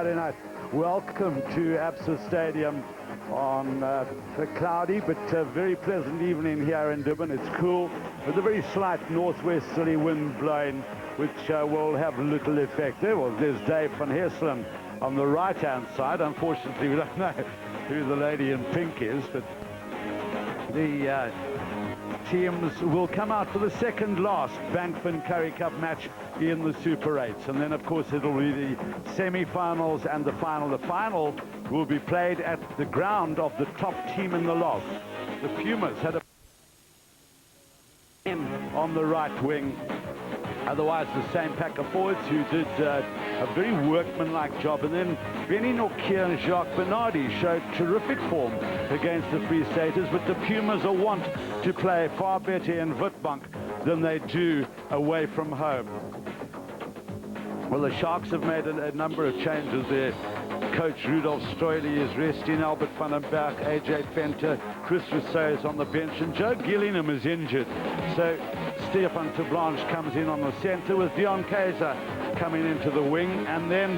Friday night. Welcome to ABSA Stadium on a cloudy but very pleasant evening here in Durban. It's cool with a very slight northwesterly wind blowing, which will have little effect. There's Dave van Herselen on the right-hand side. Unfortunately, we don't know who the lady in pink is, but the teams will come out for the second last Pumas Currie Cup match in the Super 8s, and then of course it'll be the semi-finals and the final. The final will be played at the ground of the top team in the lot. The Pumas had a on the right wing. Otherwise, the same pack of forwards who did a very workmanlike job. And then Benny Nokia and Jacques Bernardi showed terrific form against the Free Staters, but the Pumas are wont to play far better in Witbank than they do away from home. Well, the Sharks have made a number of changes there. Coach Rudolf Stoyle is resting Albert van den Berg, AJ Venter, Chris Rousseau is on the bench, and Joe Gillingham is injured. So Stefan Terblanche comes in on the centre with Dion Kaiser coming into the wing, and then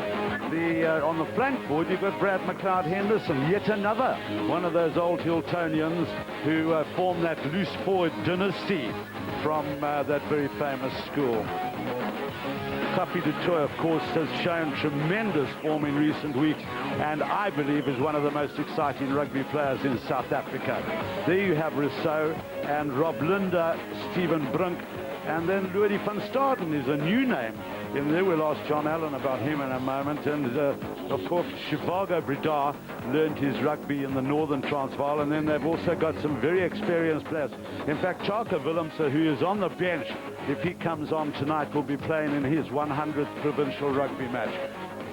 on the flank forward you've got Brad McLeod Henderson, yet another one of those old Hiltonians who formed that loose forward dynasty from that very famous school. Kapi du Toit, of course, has shown tremendous form in recent weeks, and I believe is one of the most exciting rugby players in South Africa. There you have Rousseau and Rob Linder, Stephen Brink, and then Louis van Staden is a new name in there. We'll ask John Allen about him in a moment. And of course, Shivago Bridar learned his rugby in the Northern Transvaal, and then they've also got some very experienced players. In fact, Chaka Willemse, who is on the bench, if he comes on tonight, will be playing in his 100th provincial rugby match.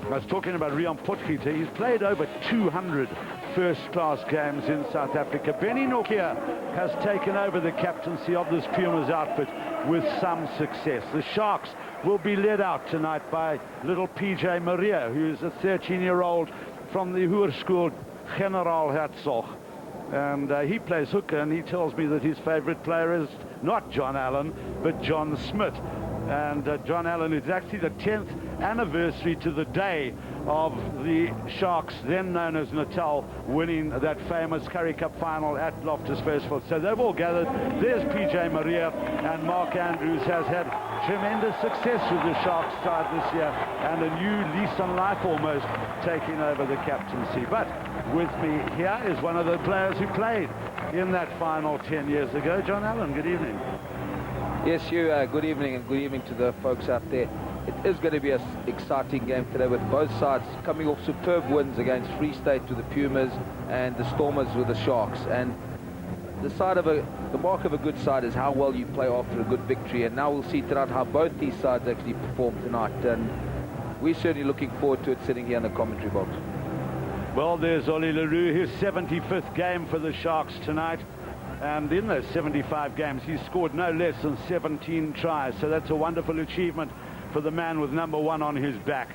I was talking about Rian Potgieter. He's played over 200 first-class games in South Africa. Benny Nokia has taken over the captaincy of this Pumas outfit with some success. The Sharks will be led out tonight by little PJ Maria, who is a 13-year-old from the Hoërskool Generaal Hertzog. And he plays hooker, and he tells me that his favorite player is not John Allen, but John Smith. And John Allen, is actually the 10th anniversary to the day of the Sharks, then known as Natal, winning that famous Currie Cup final at Loftus Versfeld. So they've all gathered. There's PJ Maria, and Mark Andrews has had tremendous success with the Sharks side this year, and a new lease on life almost taking over the captaincy. But with me here is one of the players who played in that final 10 years ago. John Allen, good evening. Yes, Hugh, good evening, and good evening to the folks out there. It is going to be an exciting game today, with both sides coming off superb wins against Free State with the Pumas and the Stormers with the Sharks. And the mark of a good side is how well you play after a good victory. And now we'll see tonight how both these sides actually perform tonight. And we're certainly looking forward to it sitting here in the commentary box. Well, there's Ollie Leroux, his 75th game for the Sharks tonight. And in those 75 games, he's scored no less than 17 tries. So that's a wonderful achievement for the man with number 1 on his back.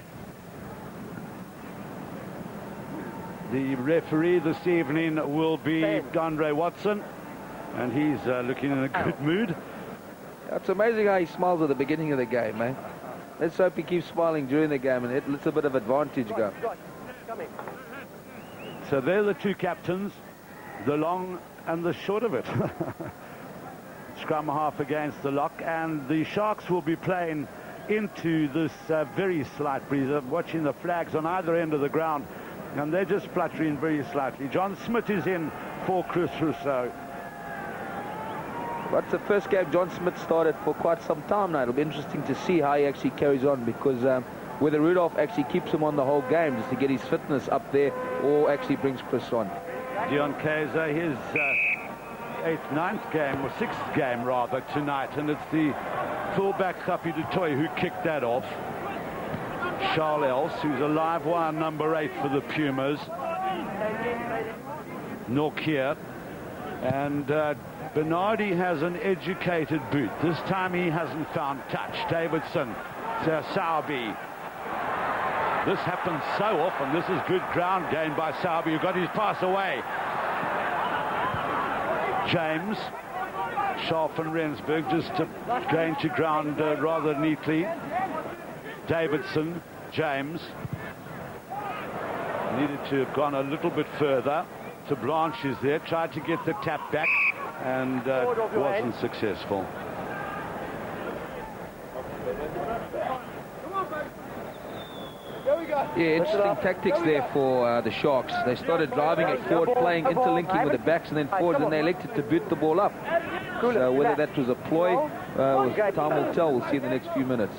The referee this evening will be Andre Watson, and he's looking in a good mood. It's amazing how he smiles at the beginning of the game, man. Let's hope he keeps smiling during the game and lets a bit of advantage go. So they're the two captains, the long and the short of it. Scrum half against the lock, and the Sharks will be playing into this very slight breeze. I'm watching the flags on either end of the ground, and they're just fluttering very slightly. John Smith is in for Chris Rousseau. That's the first game John Smith started for quite some time now. It'll be interesting to see how he actually carries on, because whether Rudolph actually keeps him on the whole game just to get his fitness up there, or actually brings Chris on. Dion Kaiser, his 9th game, or 6th game rather, tonight, and it's the fullback Kapi du Toit who kicked that off. Charles Els, who's a live wire number 8 for the Pumas. Nokia. And Bernardi has an educated boot. This time he hasn't found touch. Davidson, Saubi. This happens so often. This is good ground gain by Saubi, who got his pass away. James, Scharf and Rensburg just going to ground rather neatly. Davidson, James, Needed to have gone a little bit further. To Blanche is there, tried to get the tap back and wasn't successful. Yeah, interesting tactics there for the Sharks. They started driving it forward, playing interlinking with the backs and then forwards, and they elected to boot the ball up. So whether that was a ploy, time will tell. We'll see in the next few minutes.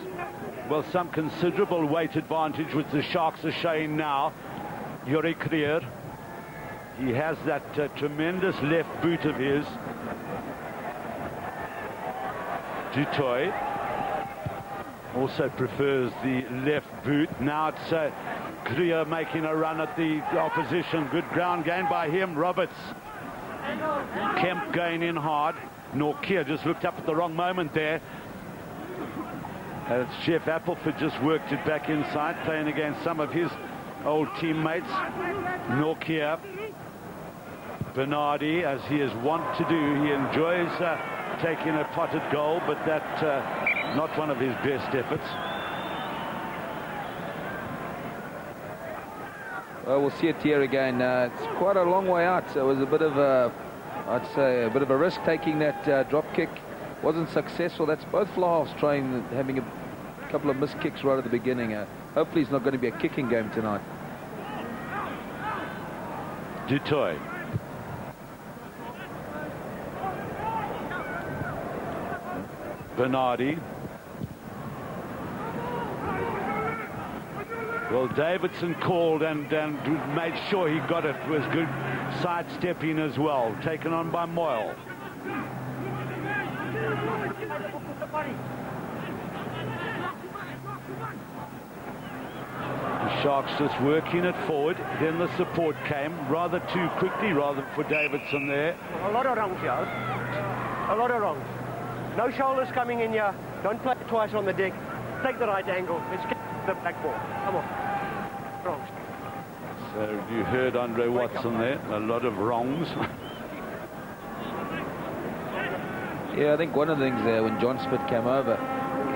Well, some considerable weight advantage which the Sharks are showing now. Yuri Krier, he has that tremendous left boot of his. Dutoy also prefers the left boot. Now it's Krier making a run at the opposition. Good ground gain by him. Roberts. Kemp going in hard. Norkia just looked up at the wrong moment there. As Jeff Appleford just worked it back inside, playing against some of his old teammates. Norkia. Bernardi, as he is wont to do, he enjoys taking a potted goal, but that's not one of his best efforts. Well, we'll see it here again. It's quite a long way out, so it was a bit of a, I'd say, a bit of a risk taking that drop kick. Wasn't successful. That's both halves having a couple of missed kicks right at the beginning. Hopefully it's not going to be a kicking game tonight. Dutoy. Bernardi. Well, Davidson called and made sure he got it. Was good sidestepping as well. Taken on by Moyle. The Sharks just working it forward. Then the support came rather too quickly, rather for Davidson there. A lot of wrongs, yo. A lot of wrongs. No shoulders coming in here. Don't play twice on the deck. Take the right angle. Let's get the black ball. Come on. Wrongs. So you heard Andre Watson there. A lot of wrongs. Yeah, I think one of the things there when John Smith came over,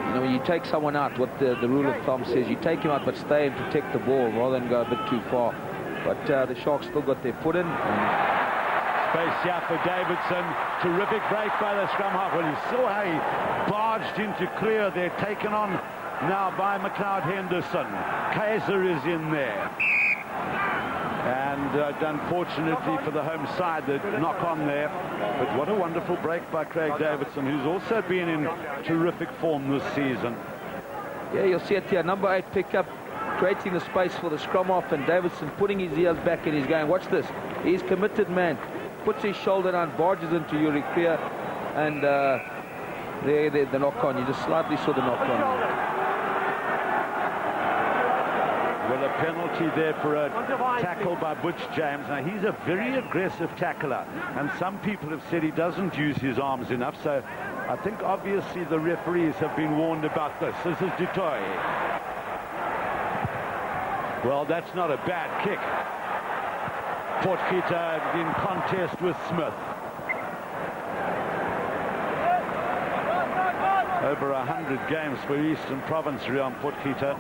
you know, when you take someone out, what the rule of thumb says, you take him out but stay and protect the ball rather than go a bit too far. But the Sharks still got their foot in. Space here for Davidson. Terrific break by the scrum half. Well, you saw how he barged into clear there, taken on now by McLeod Henderson. Kaiser is in there. And unfortunately for the home side, the knock on there. But what a wonderful break by Craig Davidson, who's also been in terrific form this season. Yeah, you'll see it here. Number 8 pickup, creating the space for the scrum off, and Davidson putting his ears back and he's going, watch this. He's committed, man. Puts his shoulder down, barges into Yuri Krier, and there, the knock on. You just slightly saw the knock on. Well, a penalty there for a tackle by Butch James. Now, he's a very aggressive tackler, and some people have said he doesn't use his arms enough, so I think obviously the referees have been warned about this. This is Dutoy. Well, that's not a bad kick. Potgieter in contest with Smith. Over 100 games for Eastern Province, Rian Potgieter.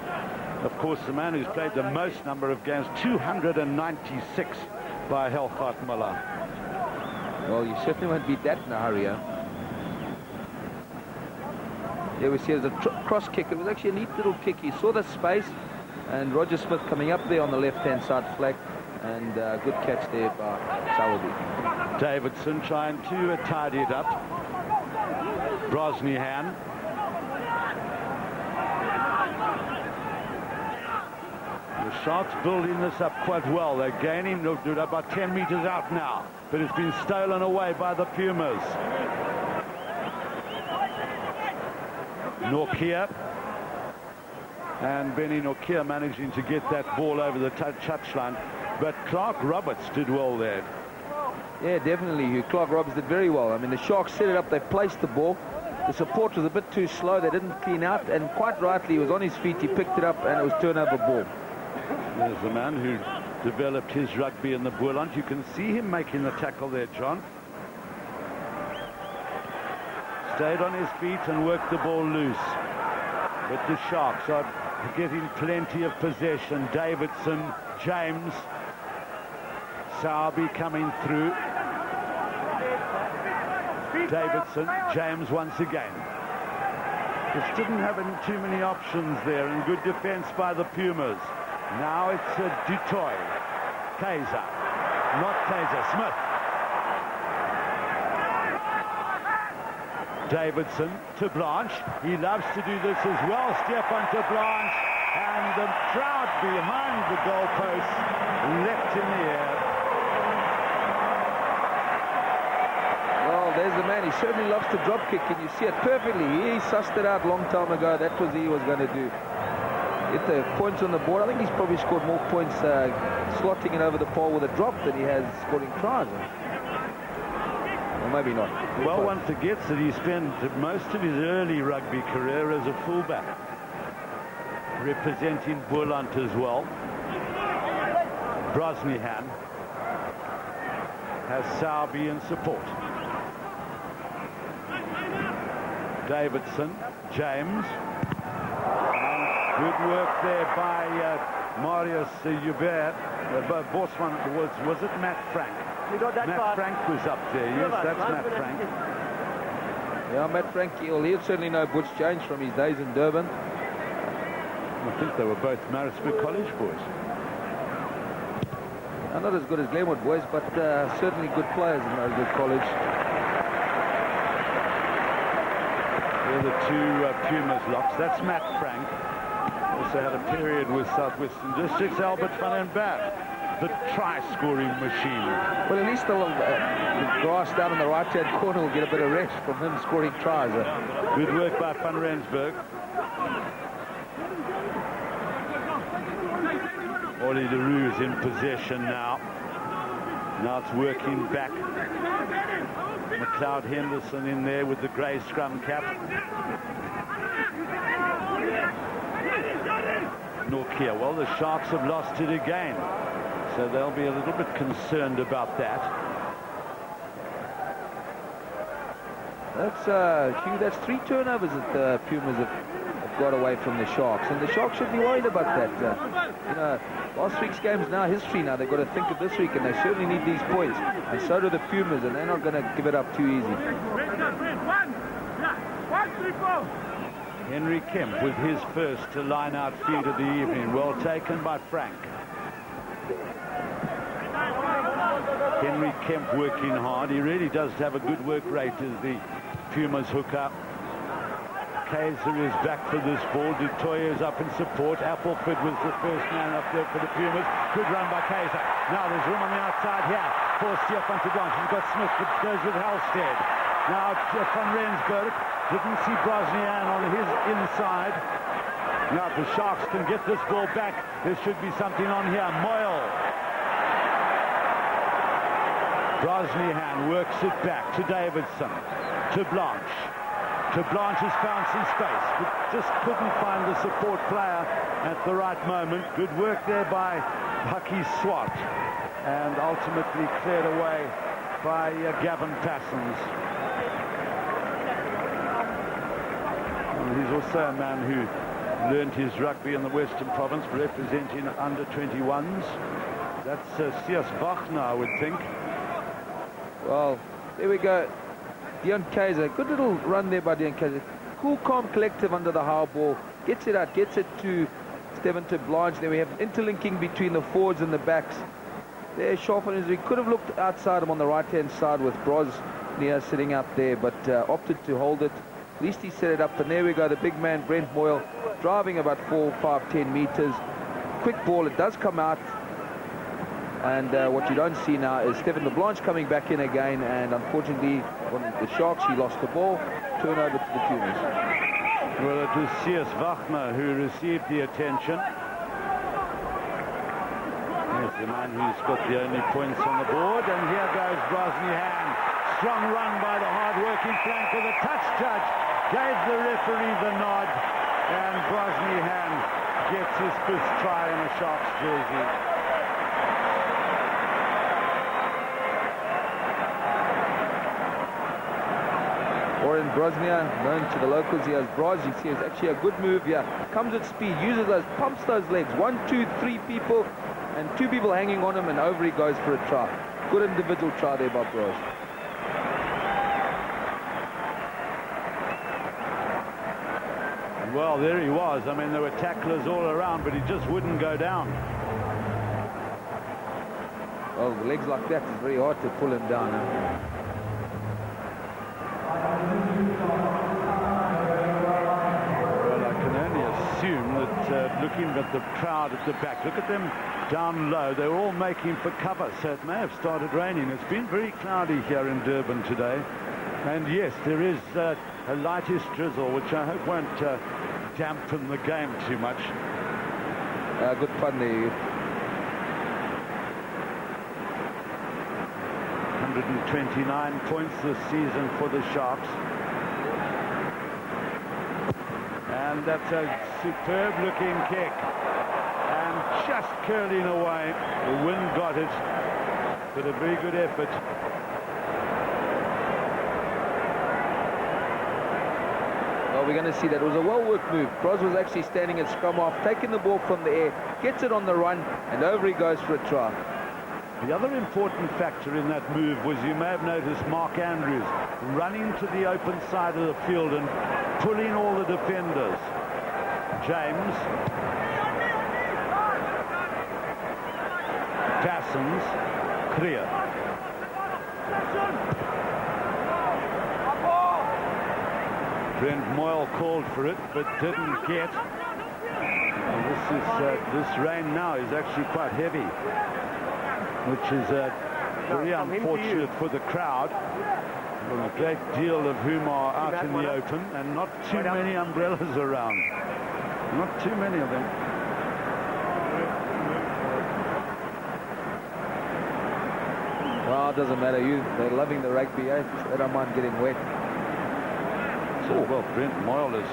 Of course, the man who's played the most number of games, 296 by Helfart Miller. Well, you certainly won't beat that in a hurry, huh? Yeah, we see there's a cross kick. It was actually a neat little kick. He saw the space, and Roger Smith coming up there on the left-hand side flank, and good catch there by Sowerby. Davidson trying to tidy it up. Brosnihan. The Sharks building this up quite well. They're gaining about 10 meters out now, but it's been stolen away by the Pumas. Norkia. And Benny Norkia managing to get that ball over the touchline. But Clark Roberts did well there. Yeah, definitely. Clark Roberts did very well. I mean, the Sharks set it up. They placed the ball. The support was a bit too slow. They didn't clean out. And quite rightly, he was on his feet. He picked it up, and it was turnover ball. There's the man who developed his rugby in the Boerland. You can see him making the tackle there, John. Stayed on his feet and worked the ball loose. But the Sharks are getting plenty of possession. Davidson, James, Sowerby coming through. Davidson, James once again. Just didn't have too many options there, and good defense by the Pumas. Now it's Dutoy. Kaiser. Not Kaiser, Smith. Davidson to Blanche. He loves to do this as well. Stefan to Blanche. And the crowd behind the goalpost leapt in the air. Well, there's the man. He certainly loves to drop kick, and you see it perfectly. He sussed it out a long time ago. That was what he was going to do. Get the points on the board. I think he's probably scored more points slotting it over the pole with a drop than he has scoring tries. Or maybe not. Well, one forgets that he spent most of his early rugby career as a fullback, representing Boland as well. Brosnihan has Sowerby in support. Davidson, James, and good work there by Marius Hubert. Bosman was it Matt Frank? Matt Frank was up there. Yes, that's Matt Frank. Yeah, Matt Frank, he'll certainly know Butch James from his days in Durban. I think they were both Maritzburg College boys. Not as good as Glenwood boys, but certainly good players in Maritzburg College. They're the two Pumas locks. That's Matt Frank. Also had a period with Southwestern Districts. Albert van den Berg, the try-scoring machine. Well, at least the grass down in the right-hand corner will get a bit of rest from him scoring tries. Good work by Van Rensburg. Ollie Leroux is in possession now. Now it's working back. McLeod Henderson in there with the grey scrum cap. Nokia. Well, the Sharks have lost it again, so they'll be a little bit concerned about that. That's Hugh, that's 3 turnovers that the Pumas have got away from the Sharks, and the Sharks should be worried about that. You know, last week's game's now history now. They've got to think of this week, and they certainly need these points, and so do the Pumas, and they're not going to give it up too easy. Henry Kemp with his first line-out feed of the evening. Well taken by Frank. Henry Kemp working hard. He really does have a good work rate as the Pumas hook up. Kaiser is back for this ball. Dutoy is up in support. Appleford was the first man up there for the Pumas. Good run by Kaiser. Now there's room on the outside here for Stefan to Blanche. He's got Smith, but goes with Halstead. Now Van Rensburg. Didn't see Brosnian on his inside. Now if the Sharks can get this ball back, there should be something on here. Moyle. Brosnian works it back to Davidson. To Blanche. To Blanche has found some space, but just couldn't find the support player at the right moment. Good work there by Hucky Swart, and ultimately cleared away by Gavin Passons. He's also a man who learned his rugby in the Western Province, representing under 21s. That's C.S. Wagner, I would think. Well, there we go. Deon Kaiser, good little run there by Deon Kaiser. Cool, calm, collective under the high ball. Gets it out, gets it to Staden to Blanche. There we have interlinking between the forwards and the backs. There, sharpened. We could have looked outside him on the right-hand side with Brosnia sitting out there, but opted to hold it. At least he set it up, and there we go. The big man, Brent Moyle, driving about 4, 5, 10 meters. Quick ball, it does come out. And what you don't see now is Stephen LeBlanche coming back in again, and unfortunately, on the Sharks, he lost the ball. Turnover to the Pumas. Well, it was C.S. Wagner who received the attention. Here's the man who's got the only points on the board, and here goes Brosnihan. Strong run by the hard-working flanker. The touch judge gave the referee the nod, and Brosnihan gets his first try in a Sharks jersey. Brosnia, known to the locals here as Bros. You see it's actually a good move here. Comes at speed, uses those, pumps those legs. 1, 2, 3 people, and 2 people hanging on him, and over he goes for a try. Good individual try there by Bros. Well, there he was. I mean, there were tacklers all around, but he just wouldn't go down. Well, legs like that, it's very hard to pull him down. Well, I can only assume that looking at the crowd at the back, look at them down low. They were all making for cover, so it may have started raining. It's been very cloudy here in Durban today. And yes, there is a lightish drizzle, which I hope won't dampen the game too much. Good fun there. 129 points this season for the Sharks. And that's a superb looking kick. And just curling away. The wind got it. But a very good effort. Well, we're going to see that. It was a well-worked move. Bros was actually standing at scrum half, taking the ball from the air, gets it on the run, and over he goes for a try. The other important factor in that move was, you may have noticed, Mark Andrews running to the open side of the field and pulling all the defenders. James. Passons. Clear. Brent Moyle called for it, but didn't get. And this rain now is actually quite heavy, which is very unfortunate for the crowd. Well, a great deal of whom are out in the open, and not too many umbrellas around. Not too many of them. Well, it doesn't matter. They're loving the rugby. They don't mind getting wet. Oh, well, Brent Moyle is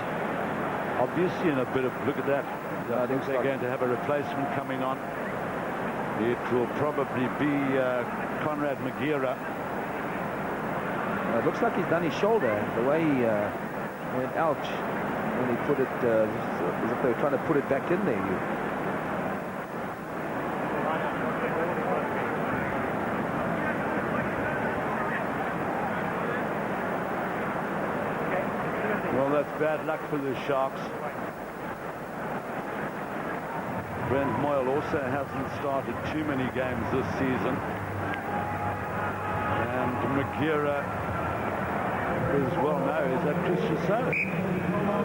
obviously in a bit of, look at that. I think they're going to have a replacement coming on. It will probably be Conrad Magira. It looks like he's done his shoulder. The way he went out when he put it, as if they were trying to put it back in there. Well, that's bad luck for the Sharks. Brent Moyle also hasn't started too many games this season. And Magira, as well known, is that Chris Chasseau.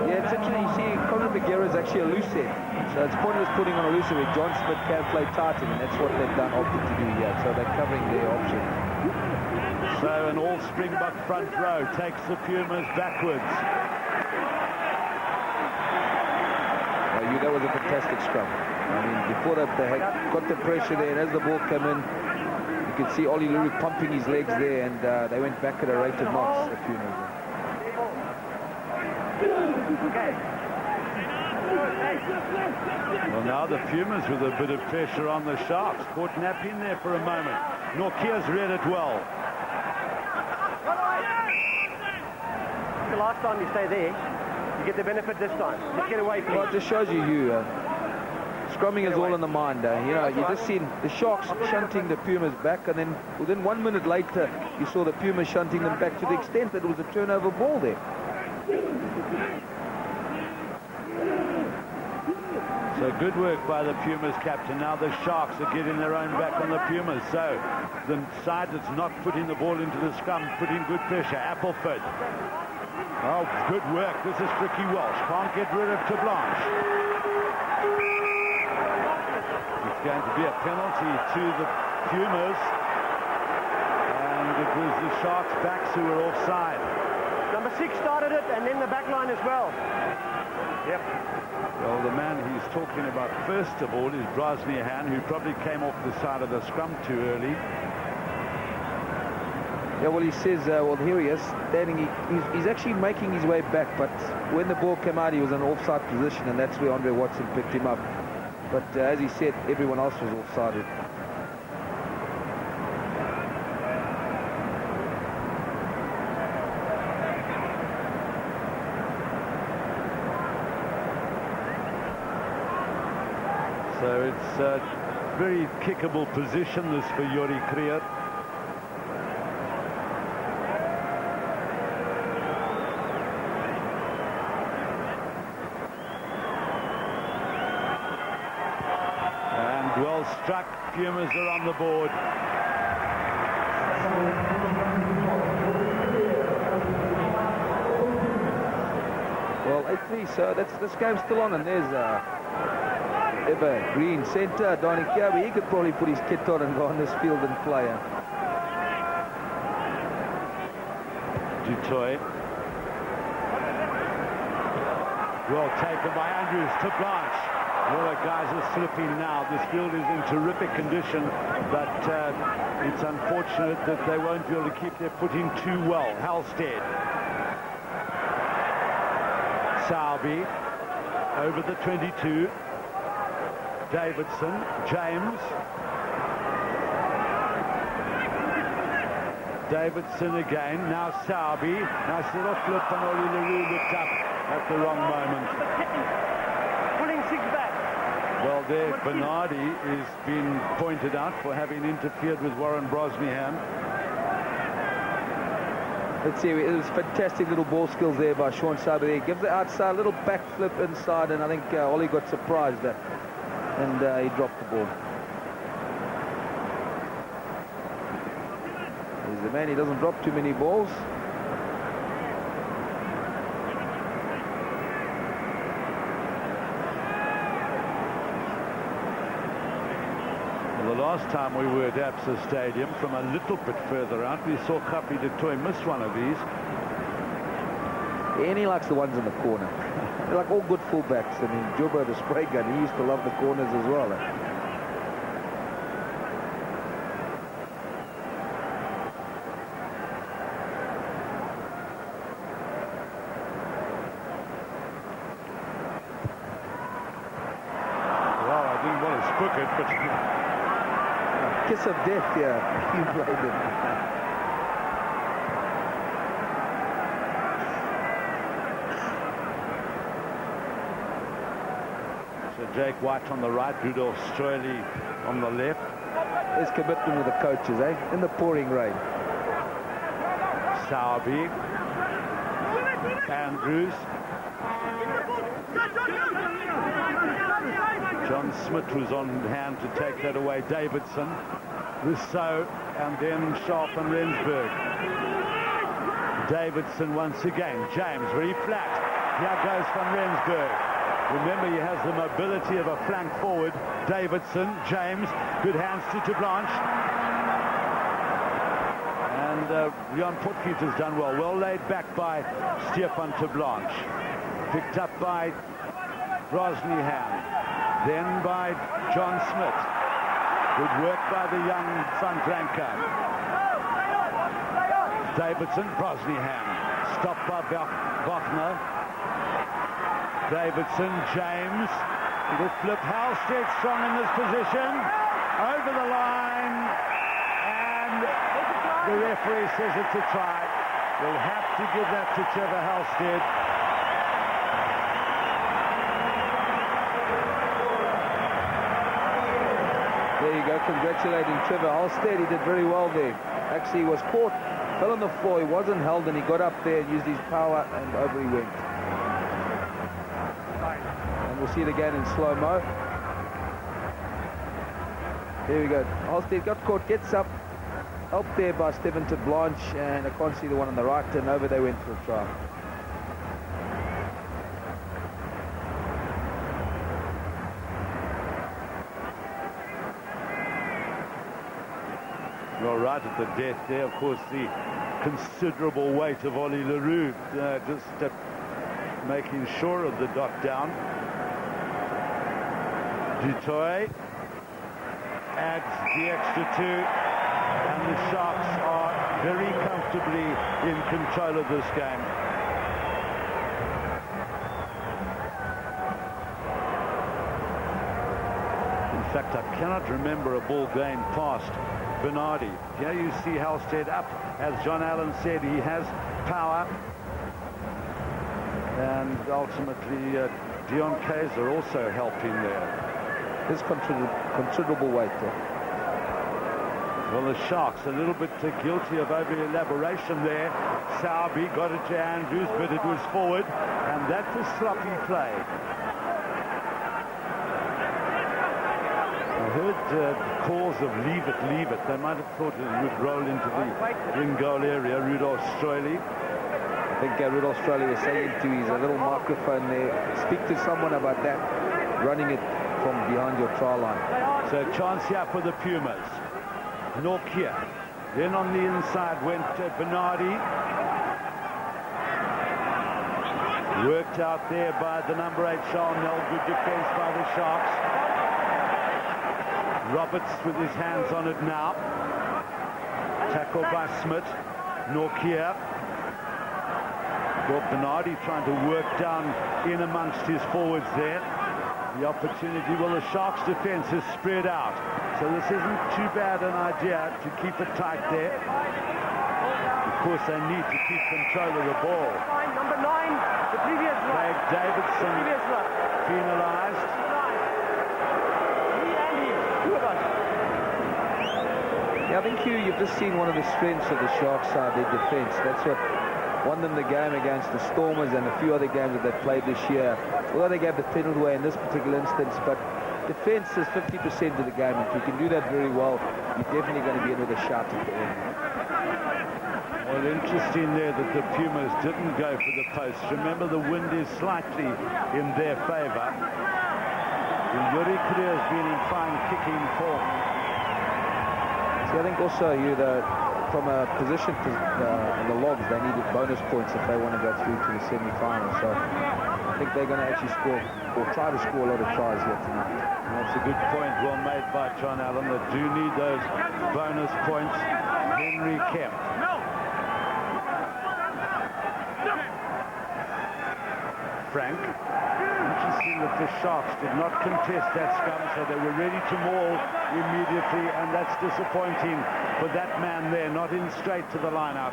Yeah, it's interesting. You see, Conrad Magira is actually a loose end. So it's pointless putting on a loose end where John Smith can play tight end, and that's what they've done, opted to do here. So they're covering their options. So an all Springbok front row takes the Pumas backwards. That was a fantastic scrum. I mean, before that, they had got the pressure there, and as the ball came in, you could see Ollie Luru pumping his legs there, and they went back at a rate of knots, the Pumas. Well, now the Pumas with a bit of pressure on the Sharks. Caught napping there for a moment. Norkia's read it well. The last time you stay there, you get the benefit this time. Just get away, please. Well, it just shows you scrumming is all in the mind. You know, you just seen the Sharks shunting the Pumas back, and then within 1 minute later, you saw the Pumas shunting them back to the extent that it was a turnover ball there. So good work by the Pumas captain. Now the Sharks are getting their own back on the Pumas. So the side that's not putting the ball into the scrum, putting good pressure. Appleford. Oh, good work. This is Ricky Walsh. Can't get rid of Tablanche. It's going to be a penalty to the Pumas. And it was the Sharks' backs who were offside. Number 6 started it, and then the back line as well. Yep. Well, the man he's talking about first of all is Brosnia, who probably came off the side of the scrum too early. Yeah, well, he says, well, here he is, standing. He's actually making his way back, but when the ball came out, he was in an offside position, and that's where Andre Watson picked him up. But as he said, everyone else was offsided. So it's a very kickable position, this for Currie Curie. And well struck. Pumas are on the board. Well, 8-3, so this game's still on, and there's Ever Green centre, Donny Kirby. He could probably put his kit on and go on this field and play. Du Toit. Well taken by Andrews to Blanche. Well, the guys are slipping now. This field is in terrific condition, but it's unfortunate that they won't be able to keep their footing too well. Halstead. Sowerby over the 22. Davidson, James. Davidson again, now Sowerby. Nice little flip, and Oli LaRue looked up at the wrong moment. Pulling six back. Well, there Bernardi is being pointed out for having interfered with Warren Brosnahan. Let's see, it was fantastic little ball skills there by Sean Sowerby there. Gives it outside, little back flip inside, and I think Ollie got surprised and he dropped the ball. He's the man, he doesn't drop too many balls. Well, the last time we were at APSA Stadium, from a little bit further out, we saw Kapi du Toit miss one of these. And he likes the ones in the corner. They're like all good fullbacks. I mean, Juba, the spray gun, he used to love the corners as well. Well, I didn't want to spook it, but... Kiss of death, yeah. You played it. Jake White on the right, Rudolph Stroili on the left. There's commitment with the coaches, eh? In the pouring rain. Sowerby. Andrews. John Smith was on hand to take that away. Davidson. Rousseau. And then Sharp and Rensburg. Davidson once again. James very flat. Here goes Van Rensburg. Remember, he has the mobility of a flank forward. Davidson, James, good hands to Blanche. And Jan Potgieter's done well. Well laid back by Stefan to Blanche. Picked up by Brosnahan. Then by John Smith. Good work by the young front ranker. Davidson, Brosnahan. Stopped by Bachner. Davidson, James, little flip. Halstead strong in this position, over the line, and the referee says it's a try. We'll have to give that to Trevor Halstead. There you go, congratulating Trevor Halstead. He did very well there. Actually, he was caught, fell on the floor, he wasn't held, and he got up there and used his power, and over he went. We'll see it again in slow-mo. There we go. Halstead got caught, gets up. Helped there by Staden to Blanche, and I can't see the one on the right, and over they went for a try. Well, right at the death there, of course, the considerable weight of Oli LaRue just making sure of the dot down. Du Toit adds the extra two, and the Sharks are very comfortably in control of this game. In fact, I cannot remember a ball game past Bernardi. Here you see Halstead up. As John Allen said, he has power. And ultimately, Dion Kaiser also helping there. There's considerable weight there. Well, the Sharks a little bit guilty of over-elaboration there. Sowerby got it to Andrews, but it was forward, and that's a sloppy play. I heard calls of leave it. They might have thought it would roll into the in-goal area. Rudolph Straley. I think Rudolph Straley is saying to his little microphone there, speak to someone about that, running it from behind your try line. So chance here for the Pumas. Norkia. Then on the inside went Bernardi. Worked out there by the number 8 Charnel. Good defense by the Sharks. Roberts with his hands on it now. Tackled by Smith. Norkia. Well, Bernardi trying to work down in amongst his forwards there. The opportunity, well, the Sharks' defense is spread out. So this isn't too bad an idea to keep it tight there. Of course, they need to keep control of the ball. Number 9, the previous one. Craig Davidson penalised. Yeah, I think you've just seen one of the strengths of the Sharks side, their defence. That's what won them the game against the Stormers and a few other games that they've played this year. Although they gave the penalty away in this particular instance, but defence is 50% of the game. If you can do that very well, you're definitely going to be in with a shot at the end. Well, interesting there that the Pumas didn't go for the post. Remember, the wind is slightly in their favour. Yuri Kriya has been in fine kicking form. See, I think also from a position in the logs, they needed bonus points if they want to go through to the semi-final. So I think they're going to actually score or try to score a lot of tries here tonight. And that's a good point, well made by John Allen. They do need those bonus points. Henry Kemp. Frank. Interesting that the Sharks did not contest that scum, so they were ready to maul immediately, and that's disappointing for that man there, not in straight to the line-out.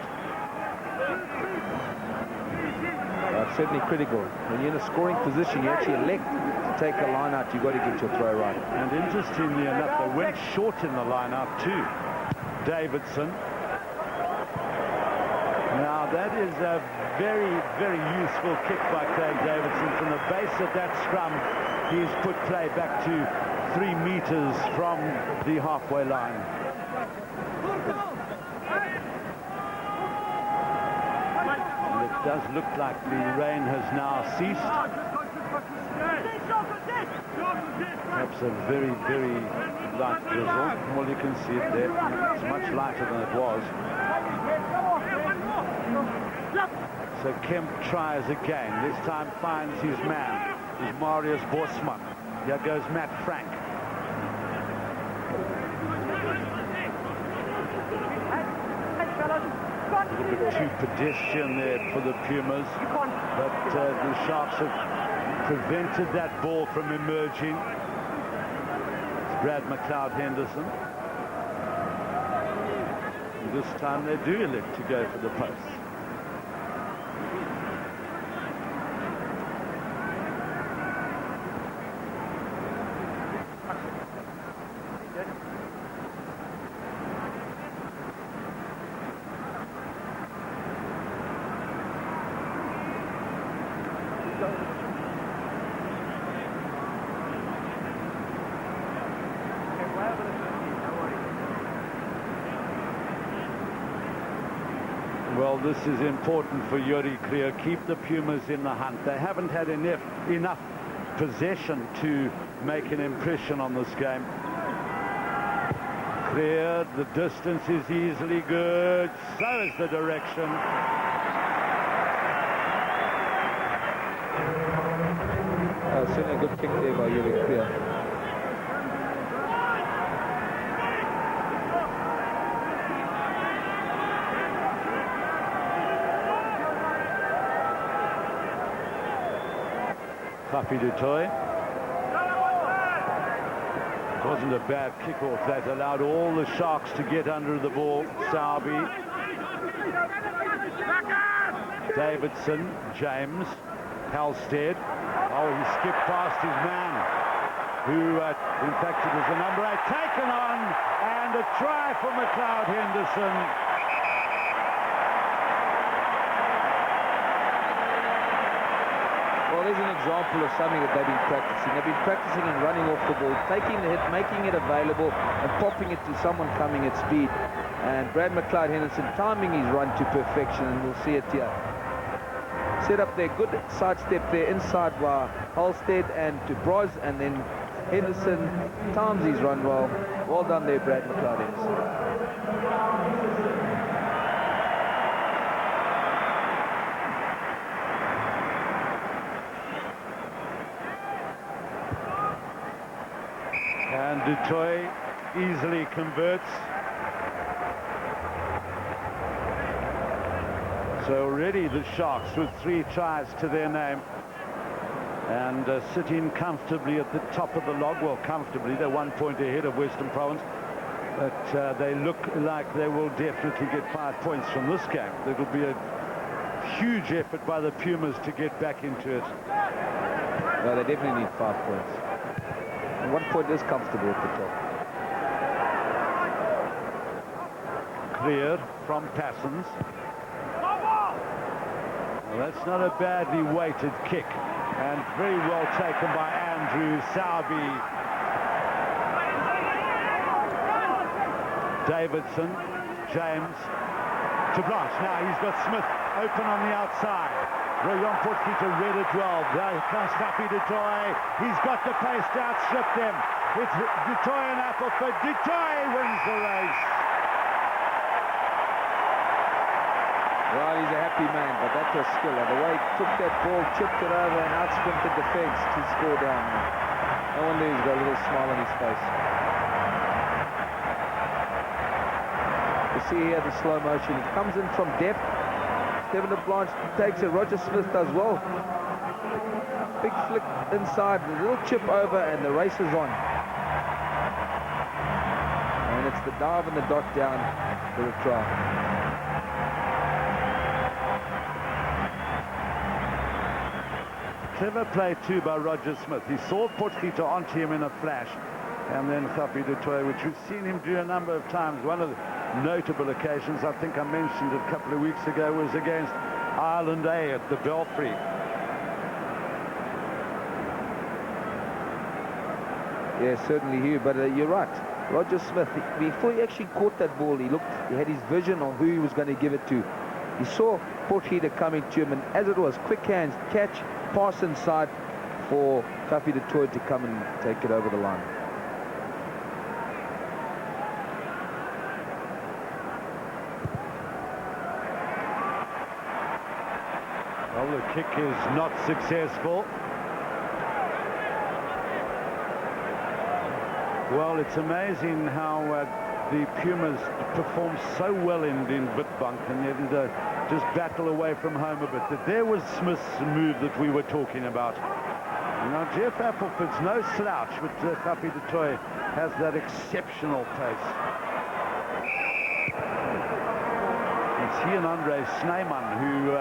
Certainly critical. When you're in a scoring position, you actually elect to take a line-out, you've got to get your throw right. And interestingly enough, they went short in the line-out too. Davidson. Now that is a very, very useful kick by Craig Davidson. From the base of that scrum, he's put play back to 3 meters from the halfway line. And it does look like the rain has now ceased. Perhaps a very, very light drizzle. Well, you can see it there. It's much lighter than it was. So Kemp tries again. This time finds his man. Is Marius Bosman. Here goes Matt Frank. A bit too pedestrian there for the Pumas, but the Sharks have prevented that ball from emerging. It's Brad McLeod-Henderson. This time they do elect to go for the post. Well, this is important for Yuri Kriya. Keep the Pumas in the hunt. They haven't had enough possession to make an impression on this game. Kriya, the distance is easily good. So is the direction. Certainly a good kick there by Yuri Kriya. Papi du Toit. It wasn't a bad kickoff. That allowed all the Sharks to get under the ball. Sowerby. Davidson. James. Halstead. Oh, he skipped past his man. who, in fact, it was the number 8, taken on, and a try for McLeod Henderson. Well, there's an example of something that they've been practicing. They've been practicing and running off the ball, taking the hit, making it available, and popping it to someone coming at speed. And Brad McLeod Henderson timing his run to perfection, and we'll see it here. Set up there, good sidestep there inside by Halstead and to Bros, and then Henderson times his run well. Well done there, Brad McLeod Henderson. And Dutoy easily converts. So already the Sharks with 3 tries to their name, and sitting comfortably at the top of the log. Well, comfortably, they're 1 point ahead of Western Province, but they look like they will definitely get 5 points from this game. It'll be a huge effort by the Pumas to get back into it. No, they definitely need 5 points. And 1 point is comfortable at the top. Clear from Passons. Well, that's not a badly weighted kick, and very well taken by Andrew Sowerby. Davidson, James to Blanche. Now he's got Smith open on the outside. Royan Potgieter read it well. There comes Fafi du Toit. He's got the pace to outstrip them. It's du Toit and Appleford. Du Toit wins the race. Well, he's a happy man, but that was skill. The way he took that ball, chipped it over, and outsprinted defense to score down. No wonder he's got a little smile on his face. You see here the slow motion. He comes in from depth. Stephen LeBlanche takes it. Roger Smith does well. Big flick inside, a little chip over, and the race is on. And it's the dive and the dot down for the try. Clever play too by Roger Smith. He saw Potgieter onto him in a flash, and then Fafi du Toit, which we've seen him do a number of times. One of the notable occasions, I think I mentioned it a couple of weeks ago, was against Ireland A at the Belfry. Yeah, certainly, Hugh, but you're right. Roger Smith, before he actually caught that ball, he had his vision on who he was going to give it to. He saw Potgieter coming to him, and as it was, quick hands, catch, pass inside for Fafi du Toit to come and take it over the line. Well, the kick is not successful. Well, it's amazing how the Pumas performed so well in Witbank, and yet just battle away from home a bit. But there was Smith's move that we were talking about. Now, Jeff Appleford's no slouch, but Fafi du Toit has that exceptional pace. It's he and Andre Snyman who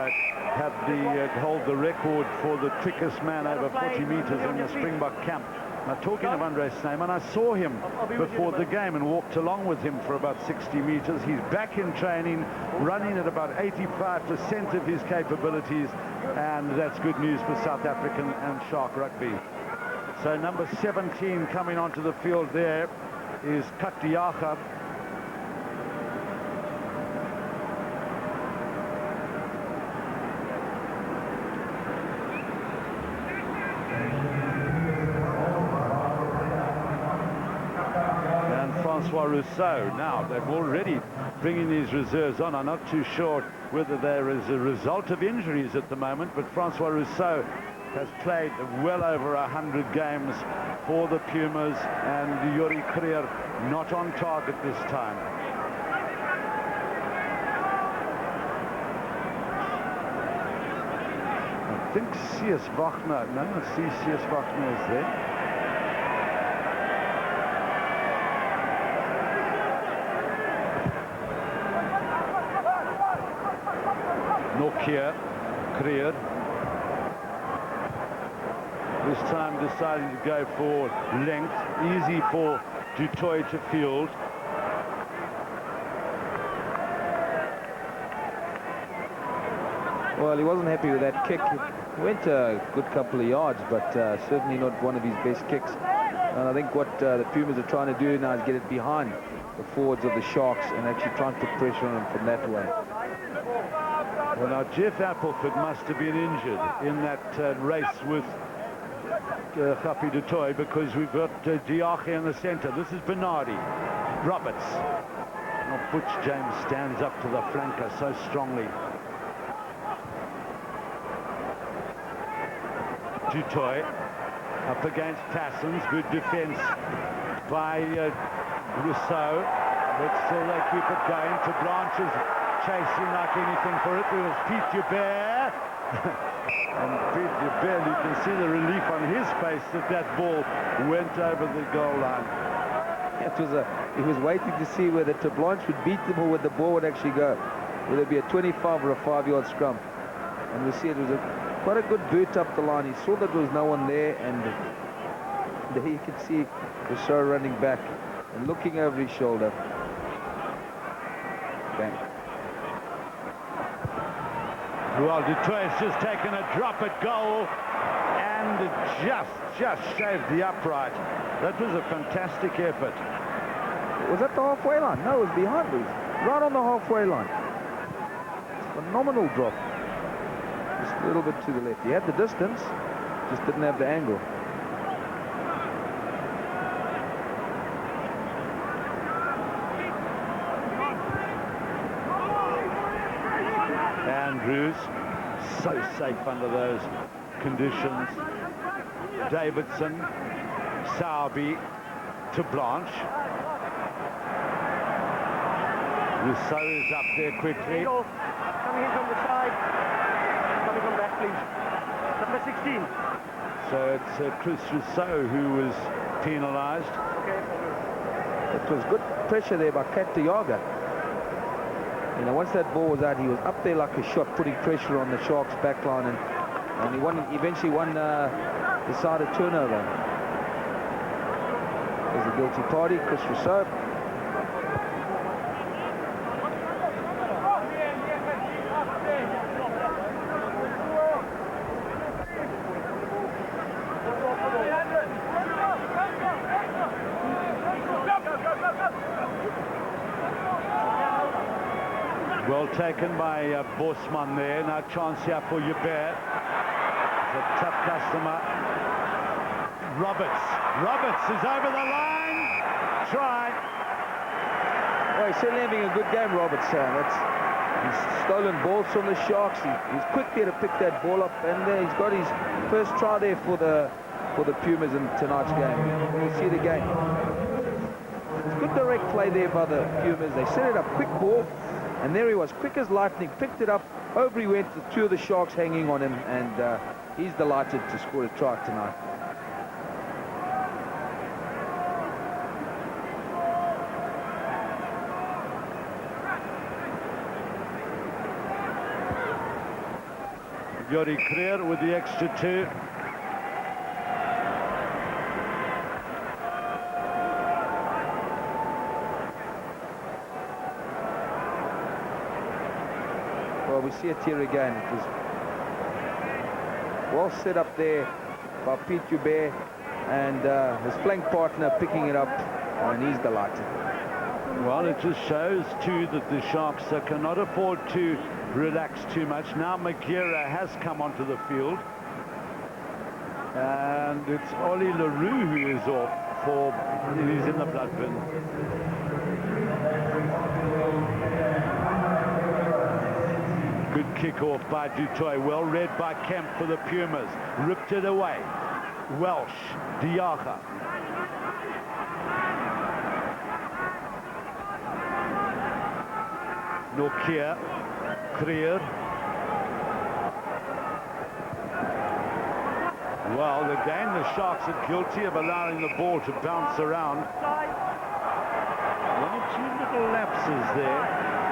hold the record for the quickest man over 40 meters in the Springbok camp. Now, talking of Andre Snyman, I saw him before the game and walked along with him for about 60 meters. He's back in training, running at about 85% of his capabilities, and that's good news for South African and Shark rugby. So number 17 coming onto the field there is Katiaga. Francois Rousseau. Now, they've already bringing these reserves on. I'm not too sure whether there is a result of injuries at the moment, but Francois Rousseau has played well over 100 games for the Pumas, and Yuri Krier not on target this time. I think C.S. Wagner, no, C.S. Wagner is there. Nokia, Krier. This time deciding to go for length. Easy for du Toit to field. Well, he wasn't happy with that kick. It went a good couple of yards, but certainly not one of his best kicks. And I think what the Pumas are trying to do now is get it behind the forwards of the Sharks and actually try and put pressure on them from that way. Well, now Jeff Appleford must have been injured in that race with Happy du Toit, because we've got Diache in the centre. This is Bernardi. Roberts. Now Butch James stands up to the flanker so strongly. Du Toit up against Tassens. Good defence by Rousseau, but still they keep it going. To Blanche's chasing like anything for it. There was Pete Joubert. And Pete Joubert, you can see the relief on his face that that ball went over the goal line. He was waiting to see whether Blanche would beat him or where the ball would actually go. Whether it be a 25 or a 5-yard scrum. And we see it was quite a good boot up the line. He saw that there was no one there, and there you can see Rousseau running back and looking over his shoulder. Bang. Well, du Toit's just taken a drop at goal and just shaved the upright. That was a fantastic effort. Was that the halfway line? No, it was behind us. Right on the halfway line. Phenomenal drop. Just a little bit to the left. He had the distance, just didn't have the angle. Andrews, so safe under those conditions. Davidson, Sowerby to Blanche. Rousseau is up there quickly. Coming in from the side. Coming from back, please. Number 16. So it's Chris Rousseau who was penalised. Okay. It was good pressure there by Kat Diaga. You know, once that ball was out, he was up there like a shot, putting pressure on the Sharks' back line, and he eventually won decided turnover. There's the guilty party, Chris Rousseau. Well taken by Bosman there. Now chance here for Joubert. It's a tough customer. Roberts is over the line. Try. Well, he's certainly having a good game, Roberts. He's stolen balls from the Sharks. He's quick there to pick that ball up, and he's got his first try there for the Pumas in tonight's game. We'll see the game. It's good direct play there by the Pumas. They set it up, quick ball. And there he was, quick as lightning, picked it up, over he went, the two of the Sharks hanging on him, and he's delighted to score a try tonight. Yuri Creer with the extra 2. Well, we see it here again. It was well set up there by Pete Joubert, and his flank partner picking it up, and he's delighted. Well, it just shows too that the Sharks cannot afford to relax too much. Now Magira has come onto the field, and it's Ollie LaRue who is off he's in the blood bin. Good kick-off by du Toit, well read by Kemp for the Pumas. Ripped it away. Welsh, Diache. Nokia, Creer. Well, again, the Sharks are guilty of allowing the ball to bounce around. One or two little lapses there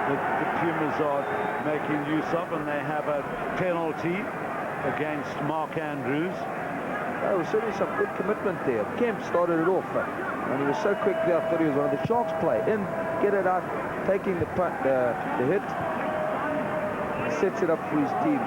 that the Pumas are making use of, and they have a penalty against Mark Andrews. There was certainly some good commitment there. Kemp started it off, and he was so quick there. I thought he was one of the Sharks play. In, get it out, taking the punt, the hit, sets it up for his team.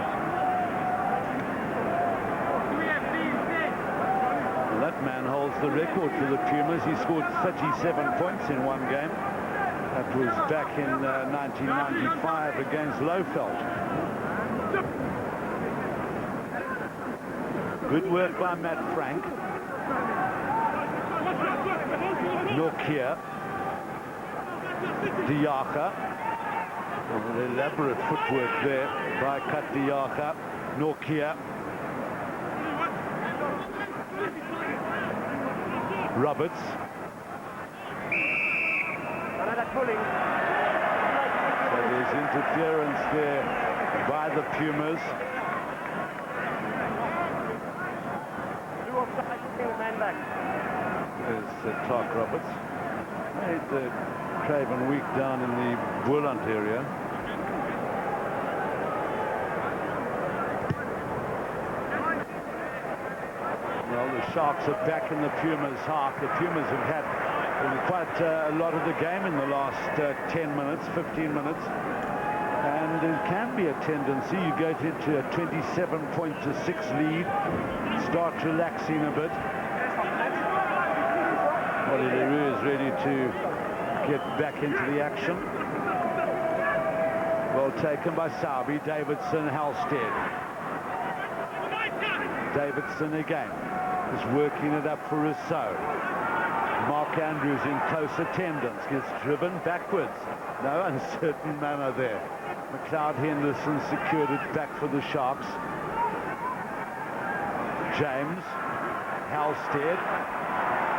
That man holds the record for the Pumas. He scored 37 points in one game. That was back in 1995 against Lowveld. Good work by Matt Frank. Nokia. Diacha. Elaborate footwork there by Kat Diacha. Nokia. Roberts. So there's interference there by the Pumas. There's Clark Roberts. Made Craven weak down in the Boerland area. Well, the Sharks are back in the Pumas' half. The Pumas have had quite a lot of the game in the last 10 minutes, 15 minutes. And there can be a tendency, you go into a 27-6 lead, start relaxing a bit. Wally Leroux is ready to get back into the action. Well taken by Sabi. Davidson, Halstead. Davidson again. Is working it up for Rousseau. Mark Andrews in close attendance. Gets driven backwards. No uncertain manner there. McLeod Henderson secured it back for the Sharks. James. Halstead.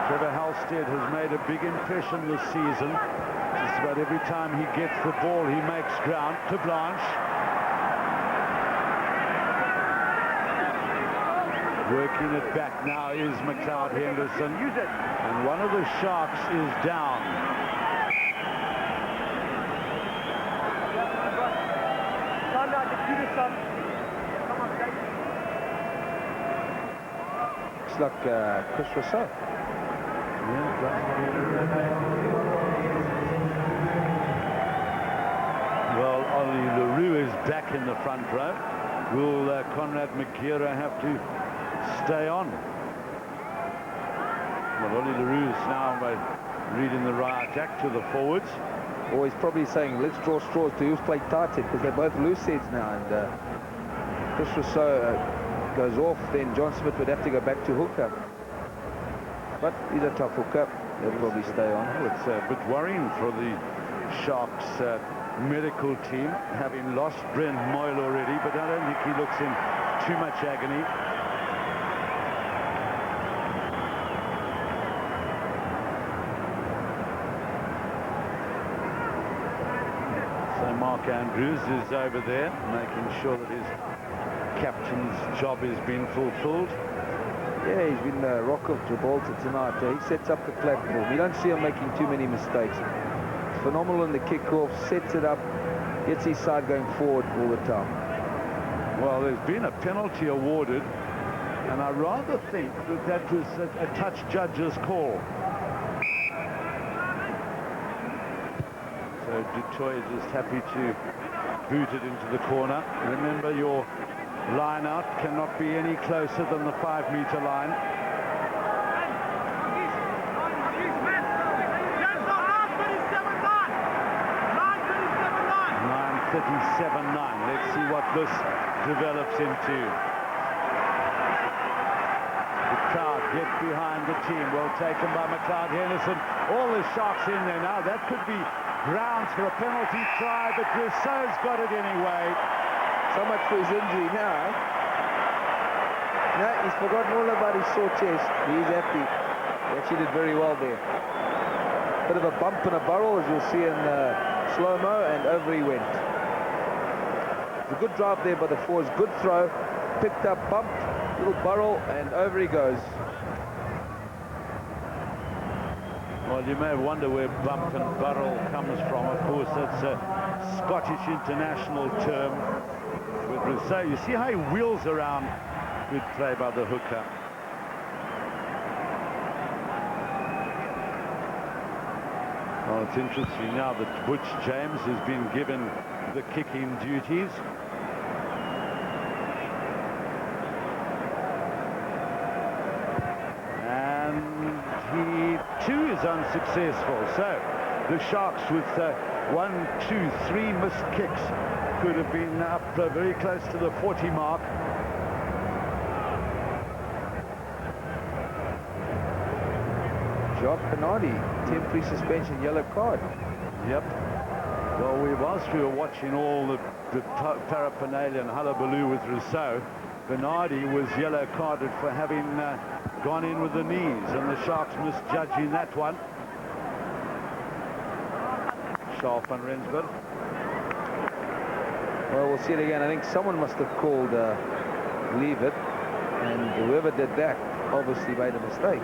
Trevor Halstead has made a big impression this season. Just about every time he gets the ball, he makes ground. To Blanche. Working it back now is McLeod Henderson. Use it. And one of the Sharks is down. Looks like Chris Rousseau. Well, Ollie Leroux is back in the front row. Will Conrad McGeera have to stay on? Well, Ollie Leroux is now reading the right act to the forwards. Or he's probably saying, let's draw straws to who's played tight head, because they're both loose heads now. And Chris Rousseau goes off, then John Smith would have to go back to hooker. But he's a tough hooker. He'll probably stay on. Well, it's a bit worrying for the Sharks medical team, having lost Brent Moyle already, but I don't think he looks in too much agony. So Mark Andrews is over there, making sure that his captain's job has been fulfilled. Yeah, he's been the rock of Gibraltar tonight. He sets up the platform. You don't see him making too many mistakes. It's phenomenal in the kickoff, sets it up, gets his side going forward all the time. Well, there's been a penalty awarded, and I rather think that that was a touch judge's call. So Dutoy just happy to boot it into the corner. Remember, your line out cannot be any closer than the 5-meter line. 9:37.9. Let's see what this develops into. The crowd get behind the team. Well taken by McLeod Henderson. All the Sharks in there now. That could be grounds for a penalty try, but Rousseau's got it anyway. So much for his injury now. No, he's forgotten all about his sore chest. He's happy. He actually did very well there. Bit of a bump and a barrel, as you'll see in slow-mo, and over he went. It's a good drive there by the forwards. Good throw. Picked up, bumped, little barrel, and over he goes. Well, you may wonder where bump and barrel comes from. Of course, that's a Scottish international term. With Rousseau, you see how he wheels around. Good play by the hooker. Well, it's interesting now that Butch James has been given the kicking duties. And he too is unsuccessful. So the Sharks with 1, 2, 3 missed kicks could have been up very close to the 40 mark. Jacques Bernardi, temporary suspension, yellow card. Yep. Well, whilst we were watching all the paraphernalia and hullabaloo with Rousseau, Bernardi was yellow carded for having gone in with the knees, and the Sharks misjudging that one. Charles van Rensburg. Well, we'll see it again. I think someone must have called leave it, and whoever did that obviously made a mistake.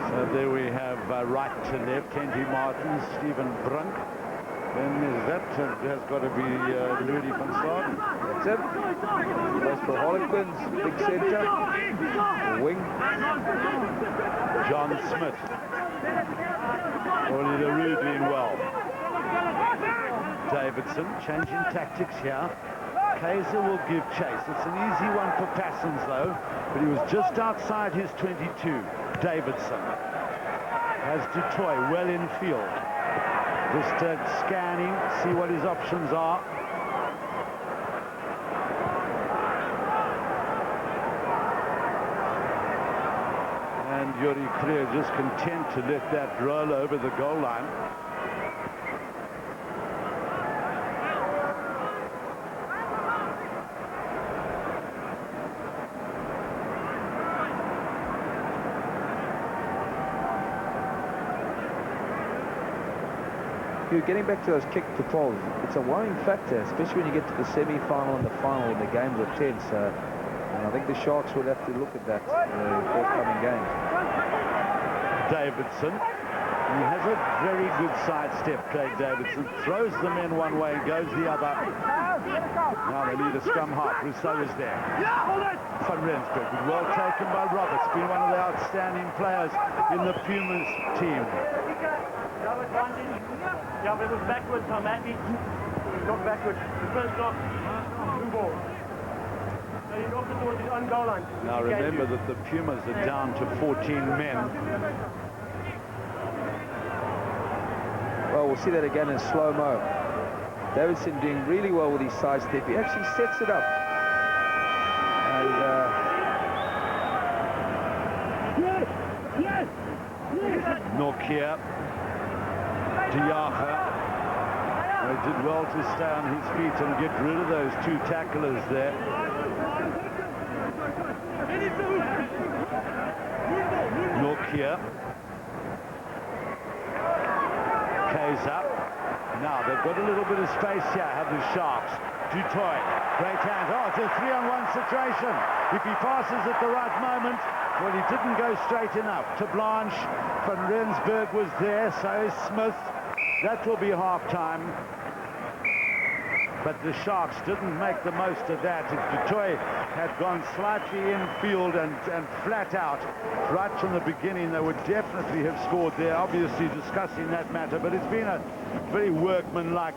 So there we have right to left, Kenji Martin, Stephen Brunk. Then that has got to be Louis van Staden. That's it. Goes for Harlequins, big centre, wing. John Smith. Oli LaRue doing well. Davidson changing tactics here. Kaiser will give chase. It's an easy one for Passons though, but he was just outside his 22. Davidson has Dutoy well in field. Just scanning, see what his options are. And Yuri Krier just content to let that roll over the goal line. You're getting back to those kick to poles. It's a worrying factor, especially when you get to the semi-final and the final and the games are tense. And I think the Sharks will have to look at that in the forthcoming games. Davidson. He has a very good sidestep, Craig Davidson. Throws the men one way and goes the other. Now they need a scrum half. Rousseau is there. Van Rensburg, well taken by Roberts. Been one of the outstanding players in the Pumas team. Yeah, but it was backwards, I'm happy. Not backwards. The first knock, two balls. So he knocked it towards his own goal line. Now remember that the Pumas are down to 14 men. Well, we'll see that again in slow-mo. Davidson doing really well with his side step. He actually sets it up. And Nokia. Diacha. They did well to stay on his feet and get rid of those two tacklers there. Nokia. Kaiser. Now they've got a little bit of space here, have the Sharks. Dutoy, great hand. Oh, it's a 3-on-1 situation. If he passes at the right moment, well, he didn't go straight enough to Blanche. Van Rensburg was there, so is Smith. That will be half-time. But the Sharks didn't make the most of that. If Dutoy had gone slightly infield and flat out right from the beginning, they would definitely have scored there. Obviously discussing that matter, but it's been a very workmanlike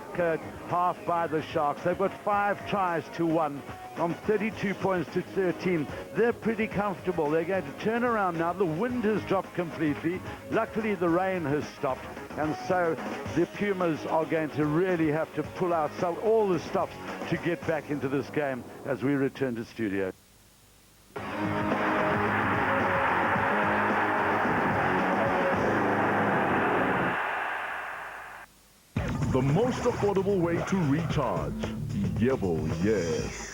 half by the Sharks. They've got 5 tries to 1 on 32 points to 13. They're pretty comfortable. They're going to turn around now. The wind has dropped completely. Luckily the rain has stopped, and so the Pumas are going to really have to pull out all the stops to get back into this game as we return to studio. The most affordable way to recharge. Yevo, yes.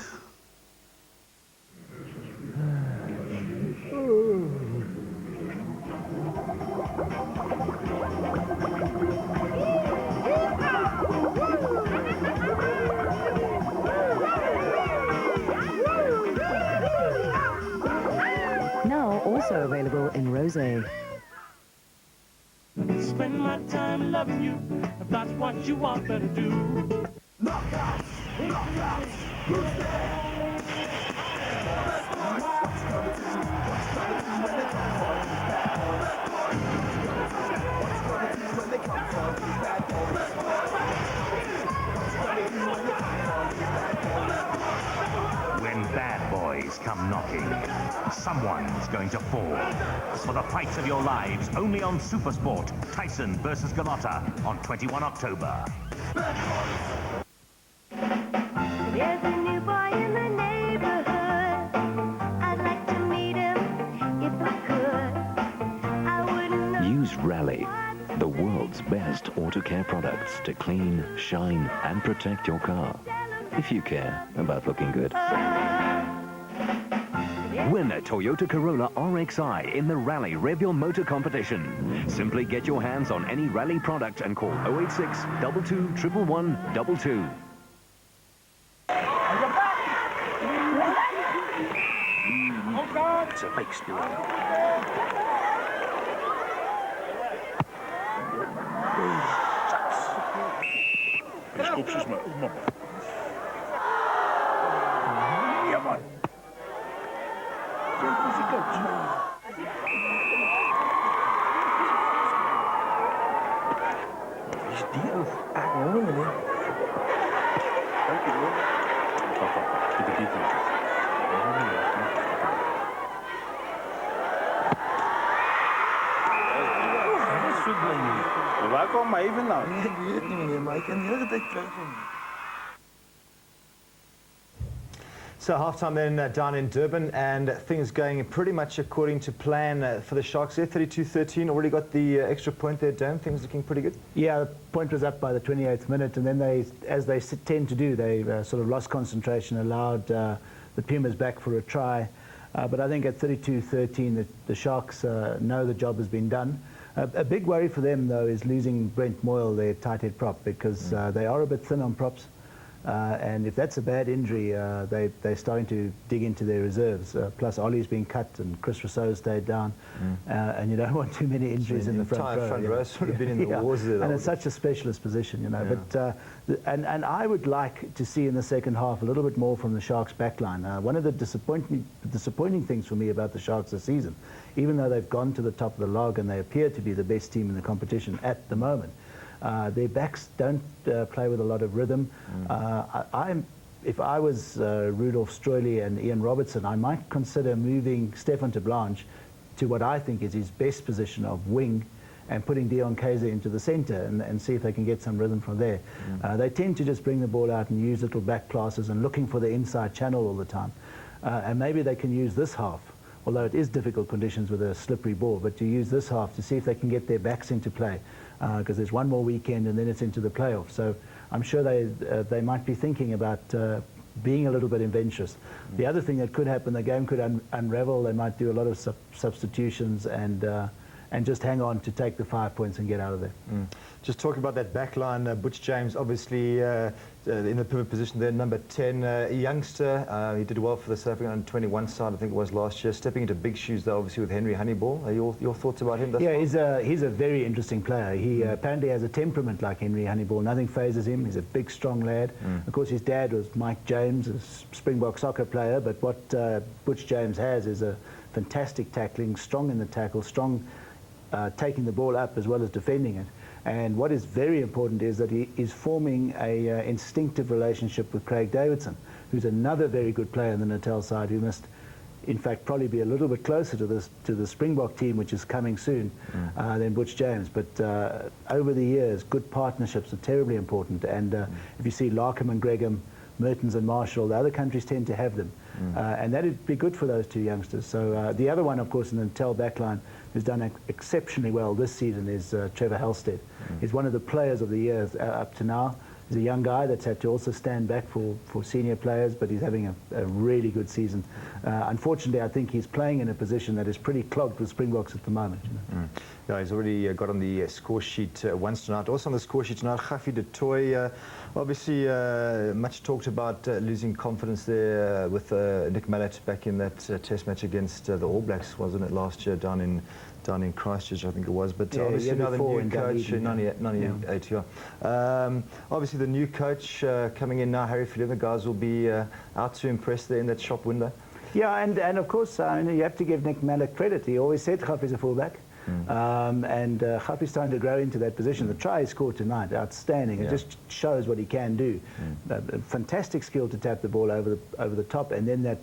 Now also available in rosé. Spend my time loving you, if that's what you want, better do. Knockout! Knockout! When bad boys come knocking, someone's going to fall. For the fights of your lives, only on Supersport, Tyson versus Gallotta on 21 October. There's a new boy in the neighborhood. I'd like to meet him if I could. I wouldn't know. Use Rally, the world's best auto care products to clean, shine and protect your car. If you care about looking good. Win a Toyota Corolla RXi in the Rally Rev Your Motor competition. Simply get your hands on any Rally product and call 086 22 111 22. It's a fake spirit. Waar komt maar even nou? Ik weet het niet meer, maar ik kan de hele tijd terugkomen. So halftime then down in Durban, and things going pretty much according to plan for the Sharks there. 32-13, already got the extra point there, Dan. Things looking pretty good. Yeah, the point was up by the 28th minute, and then they, as they tend to do, they sort of lost concentration, allowed the Pumas back for a try. But I think at 32-13, the Sharks know the job has been done. A big worry for them, though, is losing Brent Moyle, their tight head prop, because they are a bit thin on props. And if that's a bad injury, they're starting to dig into their reserves. Plus, Ollie's been cut and Chris Rousseau's stayed down. And you don't want too many injuries in the front row. Front row sort of been in the wars there. And it's such a specialist position, you know. But and I would like to see in the second half a little bit more from the Sharks backline. One of the disappointing things for me about the Sharks this season, even though they've gone to the top of the log and they appear to be the best team in the competition at the moment, their backs don't play with a lot of rhythm. If I was Rudolf Stroili and Ian Robertson, I might consider moving Stefan de Blanche to what I think is his best position of wing and putting Dion Kaiser into the centre and see if they can get some rhythm from there. They tend to just bring the ball out and use little back passes and looking for the inside channel all the time. And maybe they can use this half, although it is difficult conditions with a slippery ball, but to use this half to see if they can get their backs into play. Because there's one more weekend and then it's into the playoffs. So I'm sure they might be thinking about being a little bit adventurous. The other thing that could happen, the game could unravel. They might do a lot of substitutions and just hang on to take the 5 points and get out of there. Just talking about that back line, Butch James obviously in the pivot position there, number 10, a youngster. He did well for the South African under 21 side, I think it was last year. Stepping into big shoes though, obviously with Henry Honeyball. Your thoughts about him? Yeah, he's a very interesting player. He apparently has a temperament like Henry Honeyball. Nothing phases him. He's a big, strong lad. Of course, his dad was Mike James, a Springbok soccer player, but what Butch James has is a fantastic tackling, strong in the tackle, strong taking the ball up as well as defending it. And what is very important is that he is forming a instinctive relationship with Craig Davidson, who's another very good player in the Natal side, who must, in fact, probably be a little bit closer to the Springbok team, which is coming soon, than Butch James. But over the years, good partnerships are terribly important. And if you see Larkham and Gregham, Mertens and Marshall, the other countries tend to have them. And that would be good for those two youngsters. So the other one, of course, in the Natal backline, who's done exceptionally well this season is Trevor Halstead. He's one of the players of the year up to now. He's a young guy that's had to also stand back for senior players, but he's having a really good season. Unfortunately, I think he's playing in a position that is pretty clogged with Springboks at the moment. You know? Yeah, he's already got on the score sheet once tonight. Also on the score sheet tonight, Khafi de Toy. Obviously, much talked about losing confidence there with Nick Mallet back in that test match against the All Blacks, wasn't it, last year down in Christchurch, I think it was. But obviously now the new coach, 98, yeah. Obviously the new coach coming in now, Harry Philip, the guys will be out to impress there in that shop window. Yeah, and of course, you have to give Nick Mallet credit. He always said Khafri's a fullback. And Khafri's starting to grow into that position. The try he scored tonight, outstanding. It just shows what he can do. Fantastic skill to tap the ball over the top, and then that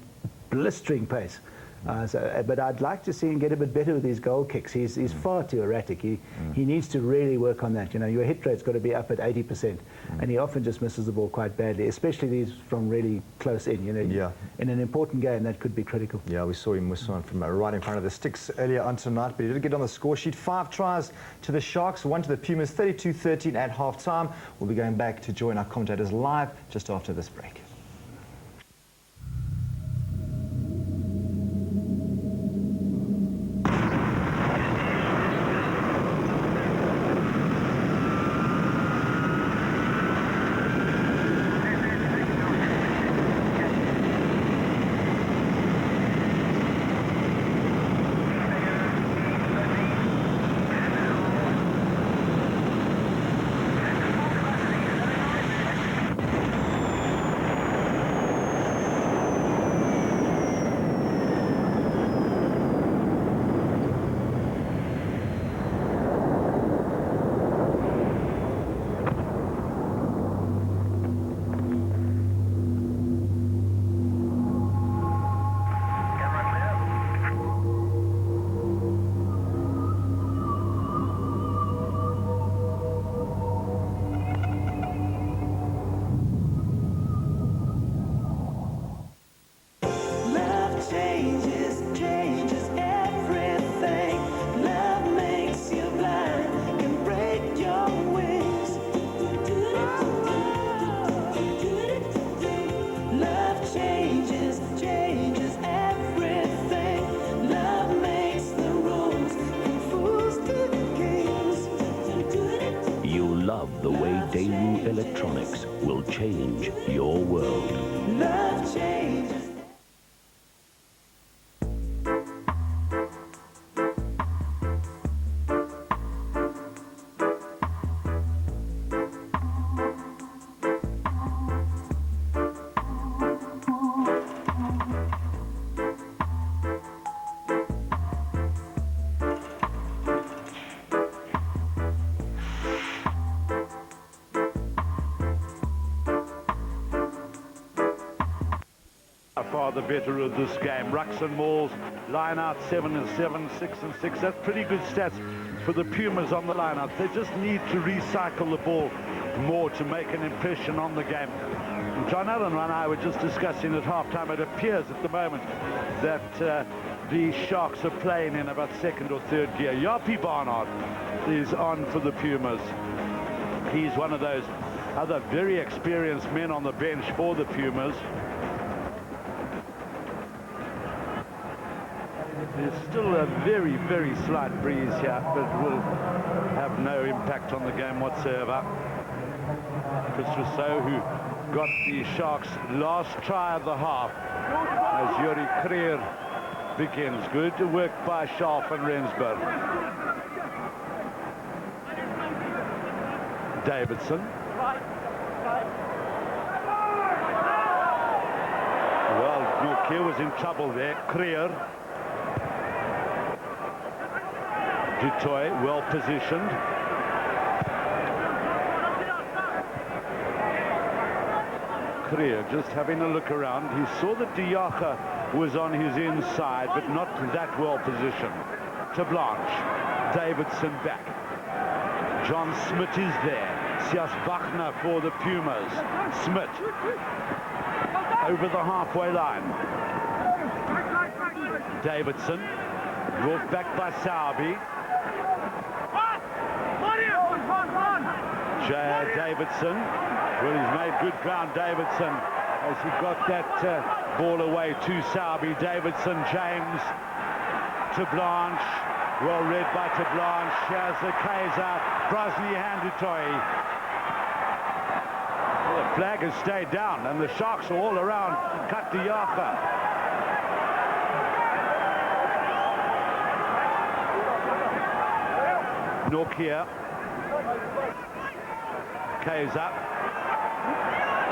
blistering pace. But I'd like to see him get a bit better with his goal kicks. He's far too erratic. He needs to really work on that. You know, your hit rate's got to be up at 80%, and he often just misses the ball quite badly, especially these from really close in. You know, in an important game that could be critical. Yeah, we saw him from right in front of the sticks earlier on tonight, but he did get on the score sheet. 5 tries to the Sharks, 1 to the Pumas, 32-13 at half-time. We'll be going back to join our commentators live just after this break. The way Daewoo Electronics will change your world. Love changes. Far the better of this game. Rucks and Mauls line out 7 and 7, 6 and 6. That's pretty good stats for the Pumas on the line out. They just need to recycle the ball more to make an impression on the game. John Allen and I were just discussing at halftime. It appears at the moment that the Sharks are playing in about second or third gear. Yapi Barnard is on for the Pumas. He's one of those other very experienced men on the bench for the Pumas. There's still a very, very slight breeze here, but it will have no impact on the game whatsoever. Chris Rousseau, who got the Sharks' last try of the half, as Yuri Creer begins. Good work by Scharf and Rensburg. Davidson. Well, Norkier was in trouble there. Creer. Dutoy, well positioned. Creer just having a look around. He saw that Diacha was on his inside, but not that well positioned. To Blanche. Davidson back. John Smith is there. Sias Bachner for the Pumas. Smith over the halfway line. Davidson brought back by Sauby. Davidson, well, he's made good ground. Davidson, as he got that ball away to Sauby. Davidson, James to Blanche, well read by to Blanche. Here's the Kaiser, Brosny Handutoy. Well, the flag has stayed down, and the Sharks are all around Katiaka. Nokia. Kaiser.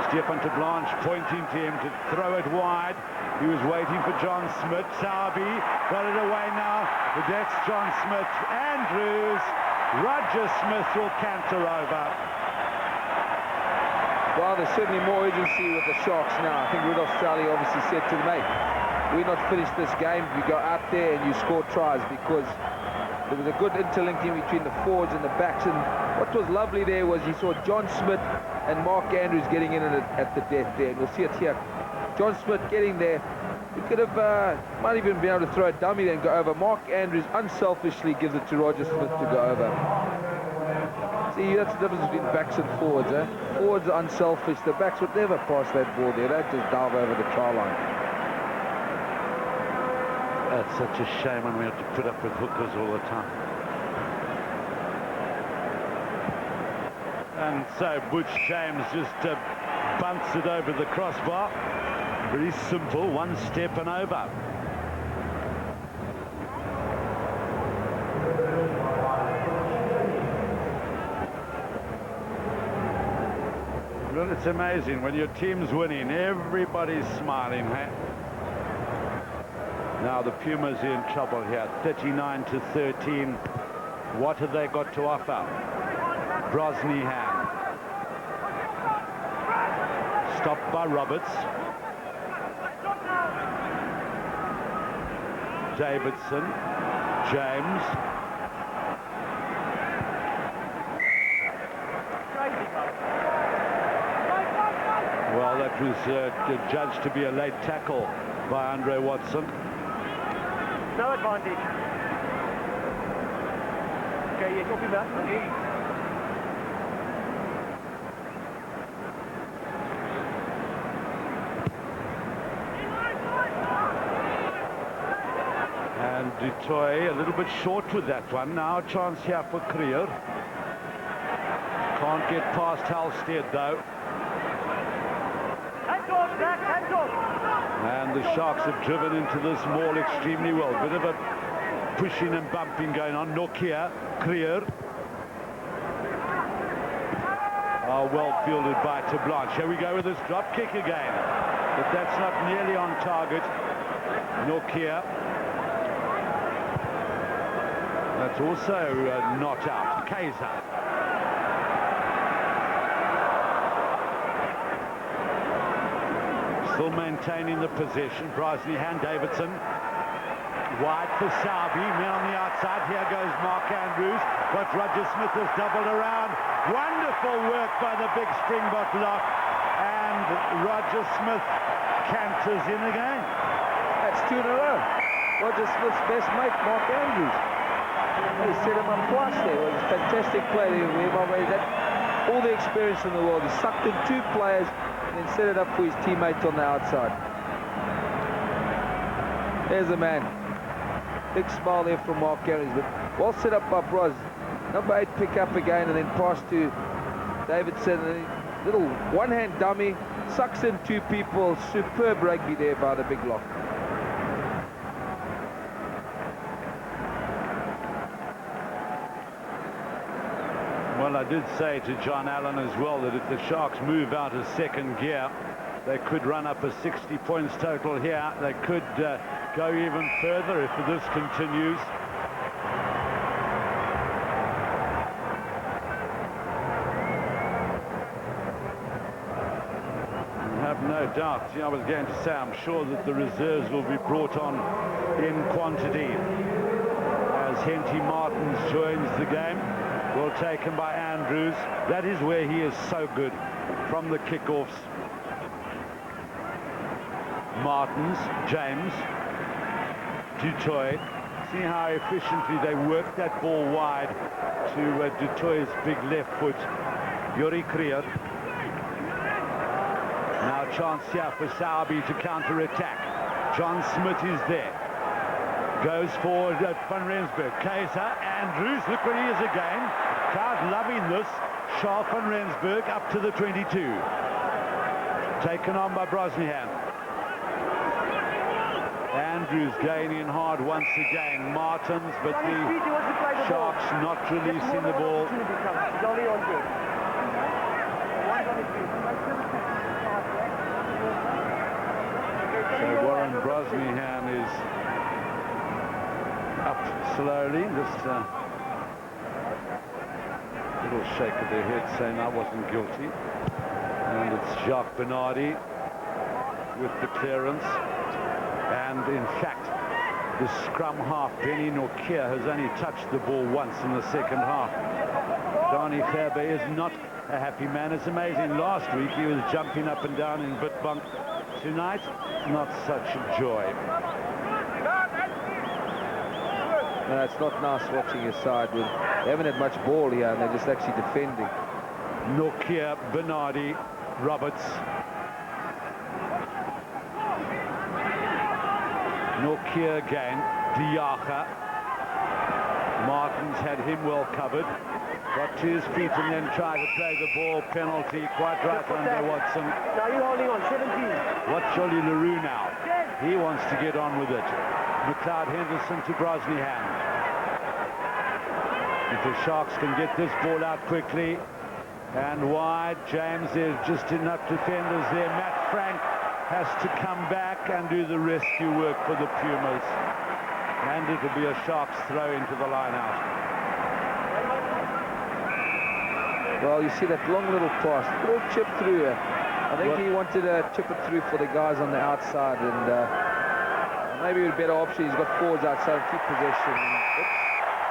Stefan to Blanche pointing to him to throw it wide. He was waiting for John Smith. Sowerby got it away now. But that's John Smith. Andrews. Roger Smith will canter over. Well, there's certainly more urgency with the Sharks now. I think Rudolph Strally obviously said to them, mate, we're not finished this game. We go out there and you score tries, because there was a good interlinking between the forwards and the backs. And what was lovely there was you saw John Smith and Mark Andrews getting in at the death there. And we'll see it here. John Smith getting there. He could have, might even been able to throw a dummy there and go over. Mark Andrews unselfishly gives it to Roger Smith to go over. See, that's the difference between backs and forwards, eh? Forwards are unselfish. The backs would never pass that ball there. They'd just dive over the try line. That's such a shame when we have to put up with hookers all the time. And so Butch James just bunts it over the crossbar. Very simple, one step and over. Well, it's amazing when your team's winning, everybody's smiling, hey? Now the Pumas are in trouble here, 39-13. What have they got to offer? Brosnyhan. Stopped by Roberts. Davidson. James. Well, that was judged to be a late tackle by Andre Watson. No advantage. Okay, yeah, copy that. Okay. And Dutoy a little bit short with that one. Now a chance here for Creer. Can't get past Halstead though. And the Sharks have driven into this maul extremely well. Bit of a pushing and bumping going on. Nokia, Creer. Well fielded by Tablanche. Here we go with this drop kick again. But that's not nearly on target. Nokia. That's also not out. Kaiser. Still maintaining the possession. Brosnyhan, Davidson. Wide for Sowerby. Men on the outside. Here goes Mark Andrews. But Roger Smith has doubled around. Wonderful work by the big Springbok lock. And Roger Smith canters in again. That's 2 in a row. Roger Smith's best mate, Mark Andrews. He set him up twice there. It was a fantastic play there. He had all the experience in the world. He sucked in 2 players and then set it up for his teammates on the outside. There's a man. Big smile there from Mark Andrews, but well set up by Bros. Number 8 pick up again and then pass to Davidson. And a little one-hand dummy, sucks in 2 people. Superb rugby there by the big lock. Well, I did say to John Allen as well that if the Sharks move out of second gear, they could run up a 60 points total here. They could go even further if this continues. I have no doubt. I was going to say, I'm sure that the reserves will be brought on in quantity as Henty Martins joins the game. Well taken by Andrews. That is where he is so good, from the kickoffs. Martins, James, Dutoy. See how efficiently they worked that ball wide to Dutoy's big left foot. Yuri Creer. Now a chance here for Sowerby to counter-attack. John Smith is there. Goes forward at Van Rensburg. Kaiser, Andrews, look where he is again. Crowd loving this. Charles Van Rensburg up to the 22. Taken on by Brosnyhan. Andrews gaining hard once again. Martins, but the Sharks not releasing the ball. So Warren Brosnihan is up slowly. Just little shake of their head saying I wasn't guilty. And it's Jacques Bernardi with the clearance. And in fact, the scrum half, Benny Nokia, has only touched the ball once in the second half. Donny Gerbe is not a happy man. It's amazing. Last week he was jumping up and down in Witbank. Tonight, not such a joy. No, it's not nice watching your side. They haven't had much ball here, and they're just actually defending. Nokia, Bernardi, Roberts. Nokia again, Diacha. Martins had him well covered. Got to his feet and then tried to play the ball. Penalty, quite right under Watson. Now you're holding on, 17. What's Jolly LaRue now? He wants to get on with it. McLeod Henderson to Brosnihan. If the Sharks can get this ball out quickly. And wide, James, there's just enough defenders there. Matt Frank has to come back and do the rescue work for the Pumas. And it'll be a Sharks throw into the line out. Well, you see that long little pass, little chip through. I think he wanted to chip it through for the guys on the outside, and maybe a better option. He's got forwards outside and keep possession.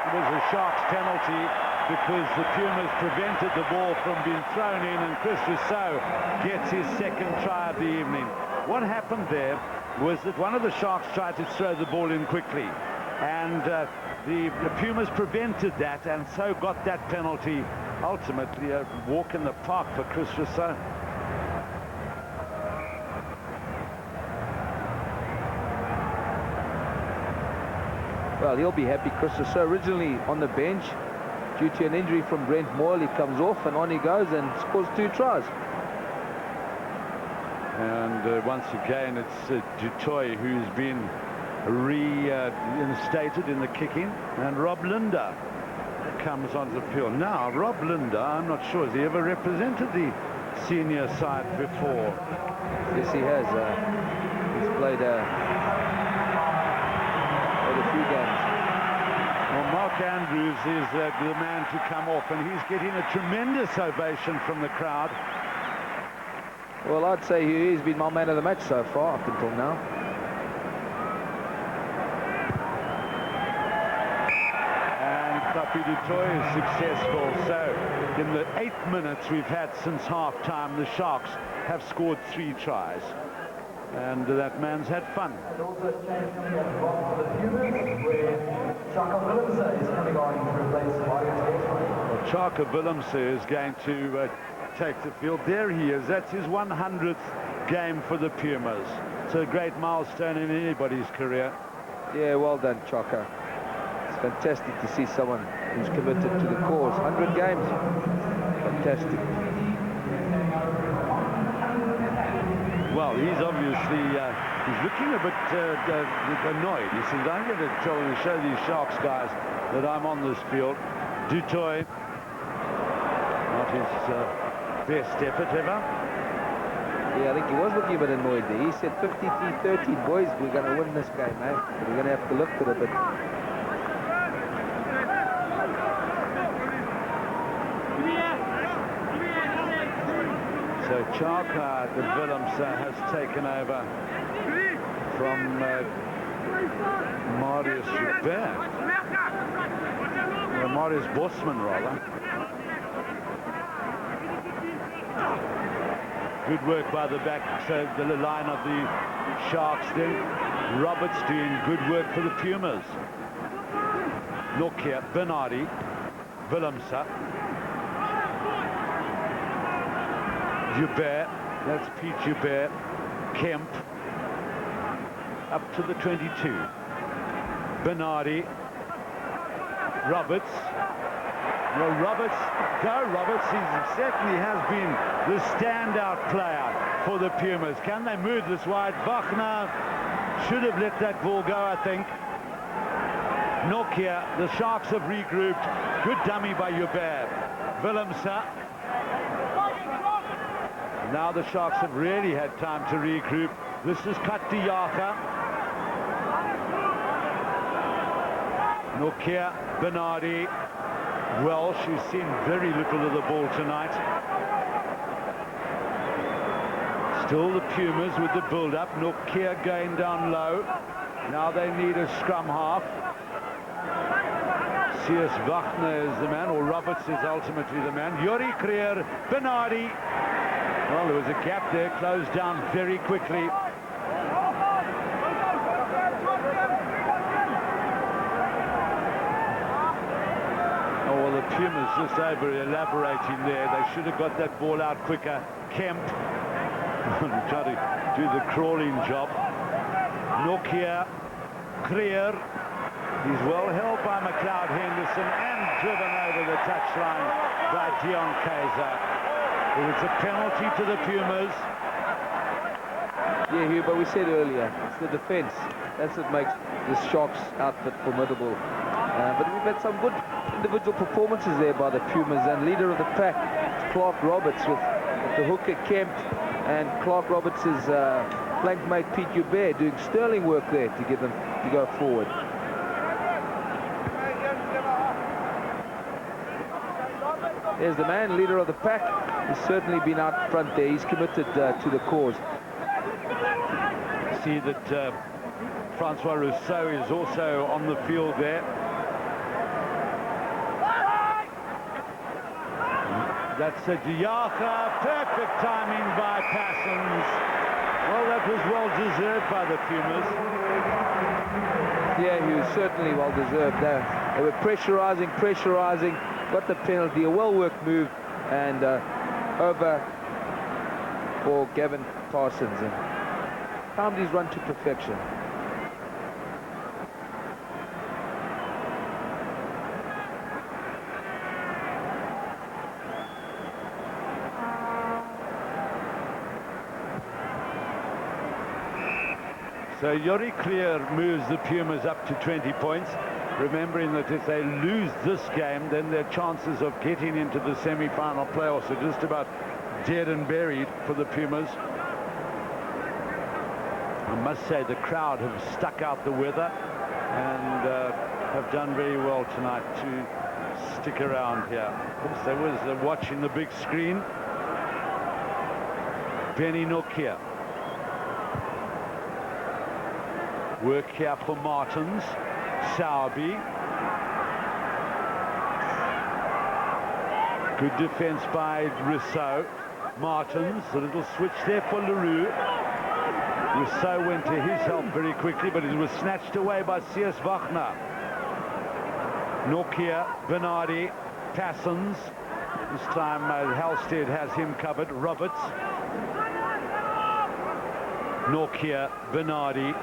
It was a Sharks penalty because the Pumas prevented the ball from being thrown in, and Chris Rousseau gets his second try of the evening. What happened there was that one of the Sharks tried to throw the ball in quickly, and the Pumas prevented that and so got that penalty. Ultimately a walk in the park for Chris Rousseau. Well, he'll be happy. Chris Rousseau, originally on the bench due to an injury from Brent Moyle, he comes off and on he goes and scores 2 tries. And once again it's Dutoy who's been reinstated in the kicking, and Rob Linder comes onto the field. Now, Rob Linder, I'm not sure, has he ever represented the senior side before? Yes, he has. He's played a few games. Well, Mark Andrews is the man to come off, and he's getting a tremendous ovation from the crowd. Well, I'd say he's been my man of the match so far up until now. Tapi Dutoy is successful. So in the 8 minutes we've had since half-time, the Sharks have scored 3 tries. And that man's had fun. Well, Chaka Willemse is going to take the field. There he is. That's his 100th game for the Pumas. It's a great milestone in anybody's career. Yeah, well done, Chaka. Fantastic to see someone who's committed to the cause. 100 games. Fantastic. Well, he's obviously he's looking a bit annoyed. He says, I'm going to tell and show these Sharks guys that I'm on this field. Dutoy, not his best effort ever. Yeah, I think he was looking a bit annoyed there. He said 53-13, boys, we're going to win this game, eh? But we're going to have to lift it a bit. So Chaka de Willemse has taken over from Marius Joubert. Marius Bosman, rather. Good work by the back, so the line of the Sharks then. Roberts doing good work for the Pumas. Nokia, Bernardi, Willemse. Joubert, that's Pete Joubert, Kemp, up to the 22. Bernardi, Roberts. Well, Roberts, go Roberts, he certainly has been the standout player for the Pumas. Can they move this wide? Wagner should have let that ball go, I think. Nokia, the Sharks have regrouped. Good dummy by Joubert. Willemse. Now the Sharks have really had time to regroup. This is Kat Diacha. Nokia, Bernardi, Welsh, who's seen very little of the ball tonight. Still the Pumas with the build-up. Nokia going down low. Now they need a scrum half. C.S. Wagner is the man, or Roberts is ultimately the man. Yuri Creer, Bernardi. Well, there was a gap there, closed down very quickly. Oh, well, the Pumas just over-elaborating there. They should have got that ball out quicker. Kemp try to do the crawling job. Nokia, Creer. He's well held by McLeod Henderson and driven over the touchline by Dion Kaiser. It was a penalty to the Pumas. Yeah, Hugh, but we said earlier, it's the defense. That's what makes the Sharks outfit formidable. But we've had some good individual performances there by the Pumas, and leader of the pack, Clark Roberts, with the hooker Kemp, and Clark Roberts' flank mate Pete Joubert doing sterling work there to get them to go forward. There's the man, leader of the pack. He's certainly been out front there. He's committed to the cause. See that Francois Rousseau is also on the field there. That's a Diacha. Perfect timing by Passons. Well, that was well deserved by the Pumas. Yeah, he was certainly well deserved there. They were pressurizing, got the penalty, a well-worked move, and over for Gavin Parsons. And timed his run to perfection. So Yuri Creer moves the Pumas up to 20 points, remembering that if they lose this game, then their chances of getting into the semi-final playoffs are just about dead and buried for the Pumas. I must say the crowd have stuck out the weather and have done very well tonight to stick around here. Of course, there was watching the big screen. Benny Nokia. Work here for Martins. Sowerby. Good defense by Rousseau. Martins, a little switch there for Leroux. Rousseau went to his help very quickly, but it was snatched away by C.S. Wagner. Nokia, Bernardi, Passons. This time Halstead has him covered. Roberts. Nokia, Bernardi.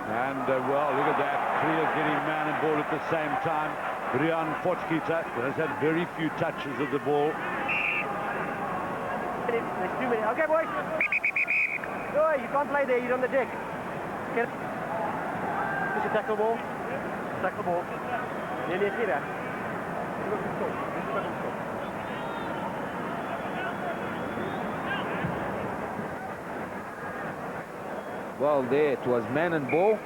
And, well, look at that. Creer getting man and ball at the same time. Rian Potgieter has had very few touches of the ball. There's 2 minutes. Okay, boys. Oh, you can't play there. You're on the deck. Get it. Just a tackle ball. Tackle ball. Nearly a kid. Well, there it was, man and ball.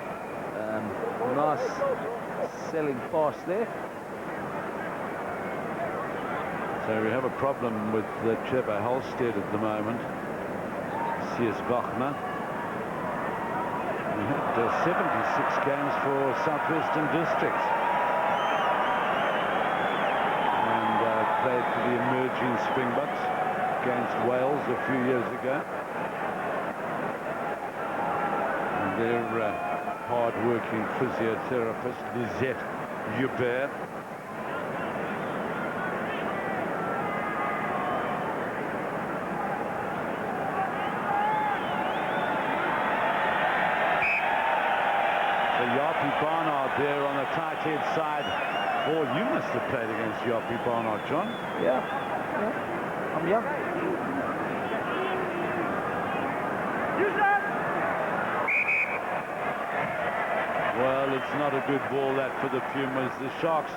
Nice selling pass there. So we have a problem with Trevor Halstead at the moment. C.S. Wagner. He had 76 games for Southwestern District. And played for the emerging Springboks against Wales a few years ago. Their hard-working physiotherapist, Lisette Joubert. So Yapi Barnard there on the tight head side. Oh, you must have played against Yapi Barnard, John. Yeah. I'm young. Well, it's not a good ball that for the Pumas. The Sharks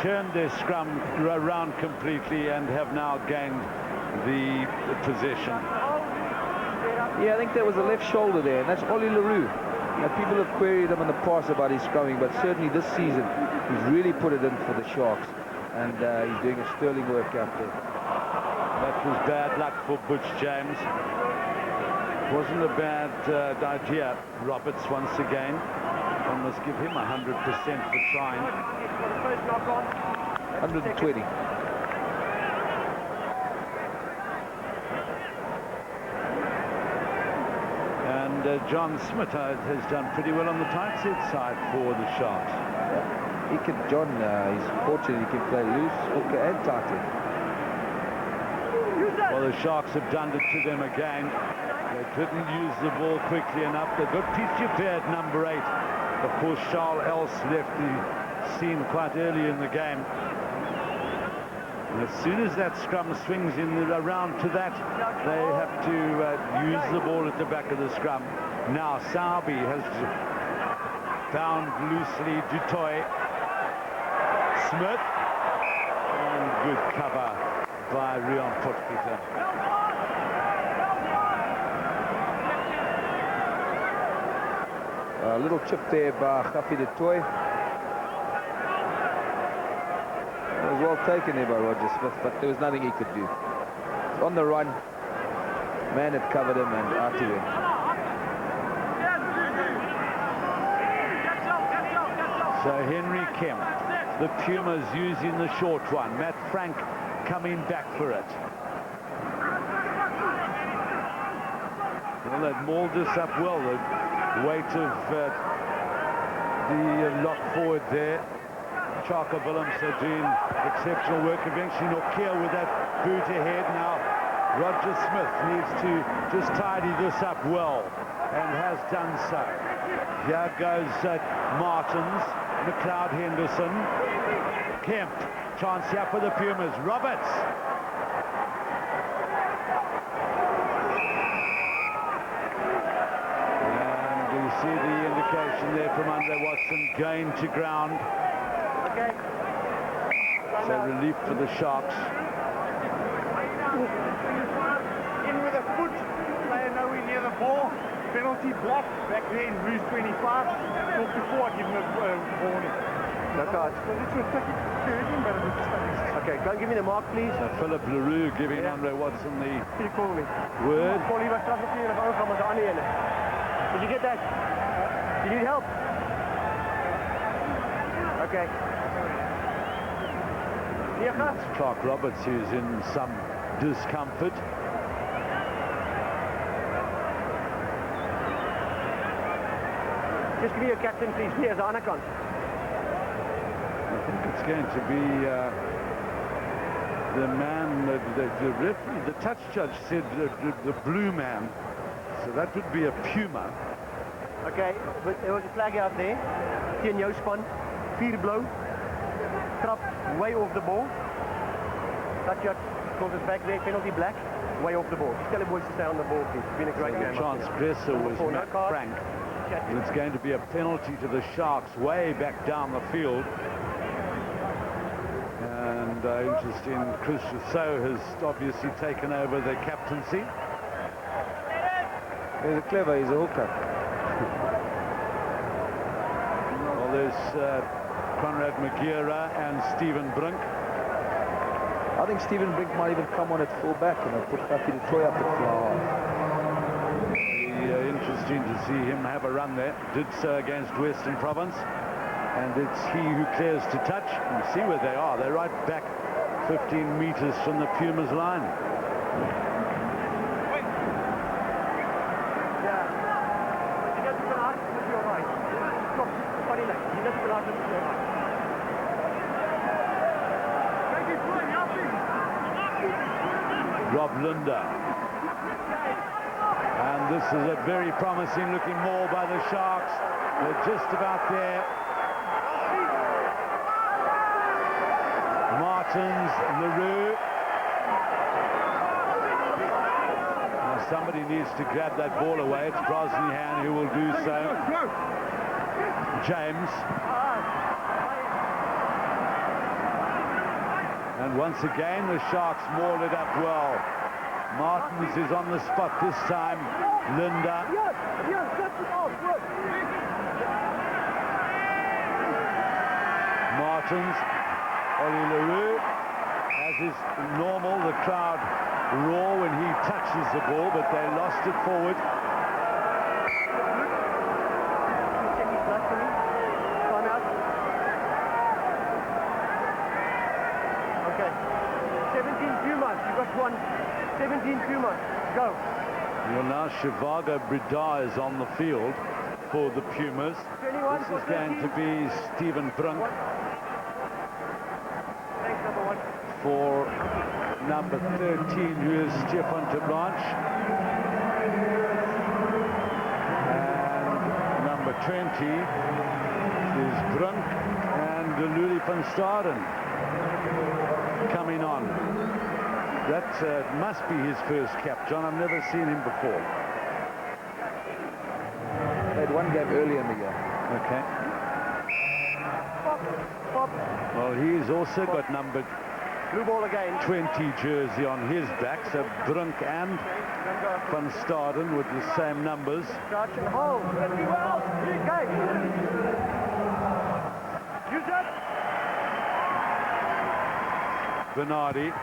turned their scrum around completely and have now gained the possession. Yeah, I think there was a left shoulder there, and that's Ollie Leroux. Now, people have queried him in the past about his scrumming, but certainly this season he's really put it in for the Sharks, and he's doing a sterling work out there. That was bad luck for Butch James. Wasn't a bad idea. Roberts once again. One must give him 100% for trying. 120. And John Smith has done pretty well on the tight side for the Sharks. He can, John, he's fortunate he can play loose, hooker and tightly. Well, the Sharks have done it to them again. They didn't use the ball quickly enough. They've got Pichipe at number 8. Of course, Charles Else left the scene quite early in the game. And as soon as that scrum swings in around to that, they have to use the ball at the back of the scrum. Now, Saubi has bound loosely Dutoy. Smith. And good cover by Rion Potgieter. A little chip there by Khafi du Toit. It was well taken there by Roger Smith, but there was nothing he could do. On the run, man had covered him and out he went. So Henry Kemp, the Pumas using the short one. Matt Frank coming back for it. Well, they've mauled this up well. The weight of the lock forward there. Chaka Willems are doing exceptional work. Eventually Nokia with that boot ahead. Now Roger Smith needs to just tidy this up well, and has done so. Here goes Martins, McLeod Henderson, Kemp, chance here for the Pumas, Roberts. And you see the indication there from Andre Watson, going to ground. Okay. So relief for the Sharks. In with a foot, player nowhere near the ball. Penalty black, back there in Bruce 25. Talked before, I give him a warning. No card. Okay, go and give me the mark, please. So Philip Leroux giving Andre Watson the You call me. word. Call you back up here and Did you get that? You need help? Okay. It's Clark Roberts who's in some discomfort. Just give me your captain, please. Here's Anakon. I think it's going to be the man, the referee, the touch judge said the blue man. So that would be a Puma. Okay, but there was a flag out there. Teen jou span. 4 blauw. Trap way off the ball. Touch judge calls us back there. Penalty black. Way off the ball. Just tell the boys to stay on the ball, please. It's been a great game. Transgressor was Matt Frank. And it's going to be a penalty to the Sharks way back down the field. And interesting, Chris Rousseau has obviously taken over the captaincy. He's clever, he's a hooker. Well, there's Conrad Magira and Stephen Brink. I think Stephen Brink might even come on at full back and put Khafi du Toit up at fly. Interesting to see him have a run there. Did so against Western Province. And it's he who clears to touch. And see where they are. They're right back 15 meters from the Pumas line. Rob Linder. And this is a very promising looking maul by the Sharks. They're just about there. Martins, Leroux. Now somebody needs to grab that ball away. It's Brosnihan who will do so. James. And once again, the Sharks mauled it up well. Martins is on the spot this time. Linda. Martins. Ollie LaRue, as is normal, the crowd roar when he touches the ball, but they lost it forward. Okay. 17 Pumas. You got one. 17 Pumas. Go. Well, now Shivago Brida is on the field for the Pumas. This is going to be Stephen Brunk for number 13, who is Stefan de Blanche. And number 20 is Brunk and Luli van Staden coming on. That must be his first cap, John. I've never seen him before. Played one game earlier in the year. Okay. Well, he's also got number blue ball again, 20 jersey on his back, so Brunk and Van Staden with the same numbers. Touch and hold. Okay. Use it. Bernardi.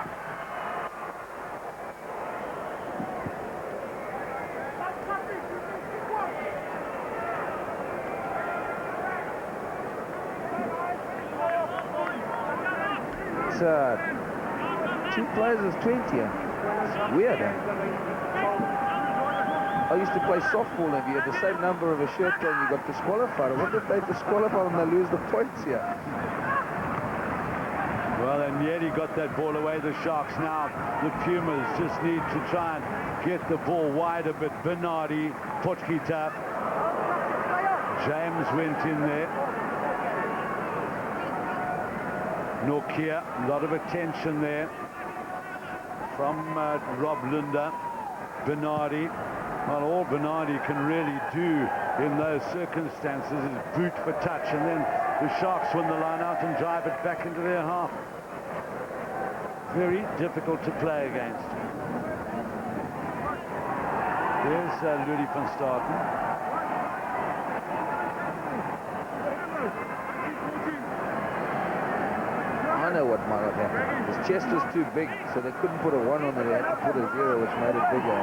Two players is 20. It's weird. I used to play softball, and if you had the same number of a shirt on, you got disqualified. I wonder if they disqualify and they lose the points here. Well, and yet he got that ball away. The Sharks now, the Pumas just need to try and get the ball wide a bit. Bernardi, Potgieter, James went in there. Nokia, a lot of attention there from Rob Lunda. Bernardi, well, all Bernardi can really do in those circumstances is boot for touch, and then the Sharks win the line out and drive it back into their half. Very difficult to play against. There's Ludi van Staden. I know what might have happened. His chest was too big, so they couldn't put a 1 on it. They had to put a 0, which made it bigger.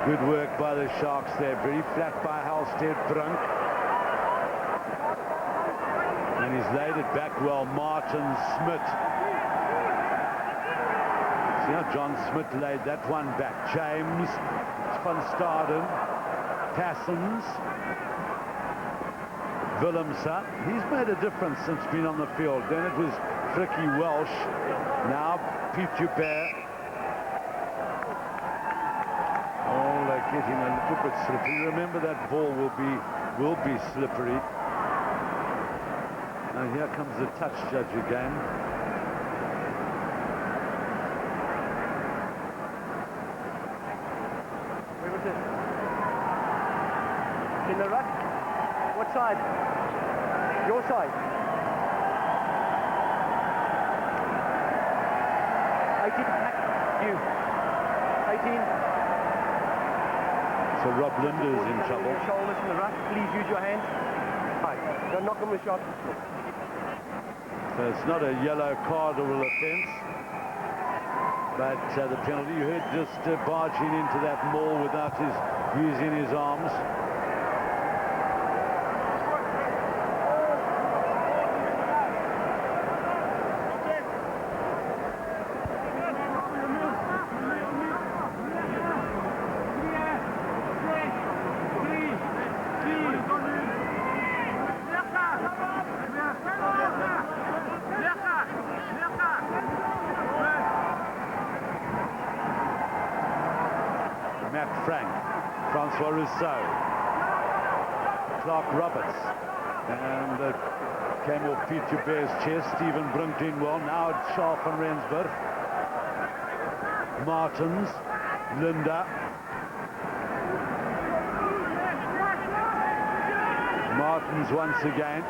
Good work by the Sharks there. Very flat by Halstead. Brunk. And he's laid it back well. Martin Smith. See how John Smith laid that one back. James van Staden. Passons, Willemse. He's made a difference since being on the field. Then it was Fricky Welsh. Now Piet Joubert. Oh, they're getting a little bit slippery. Remember, that ball will be slippery. Now here comes the touch judge again. In the ruck. What side? Your side. 18. You. 18. So Rob Lunda is in trouble. Your shoulders in the ruck. Please use your hands. Right. Don't knock him with shot. So it's not a yellow cardable offence, but the penalty. You heard just barging into that maul without using his arms. Francois Rousseau, Clark Roberts, and came off Piet Joubert's chest. Stephen Brunk doing well. Now it's Charles van Rensburg. Martins, Linda. Martins once again.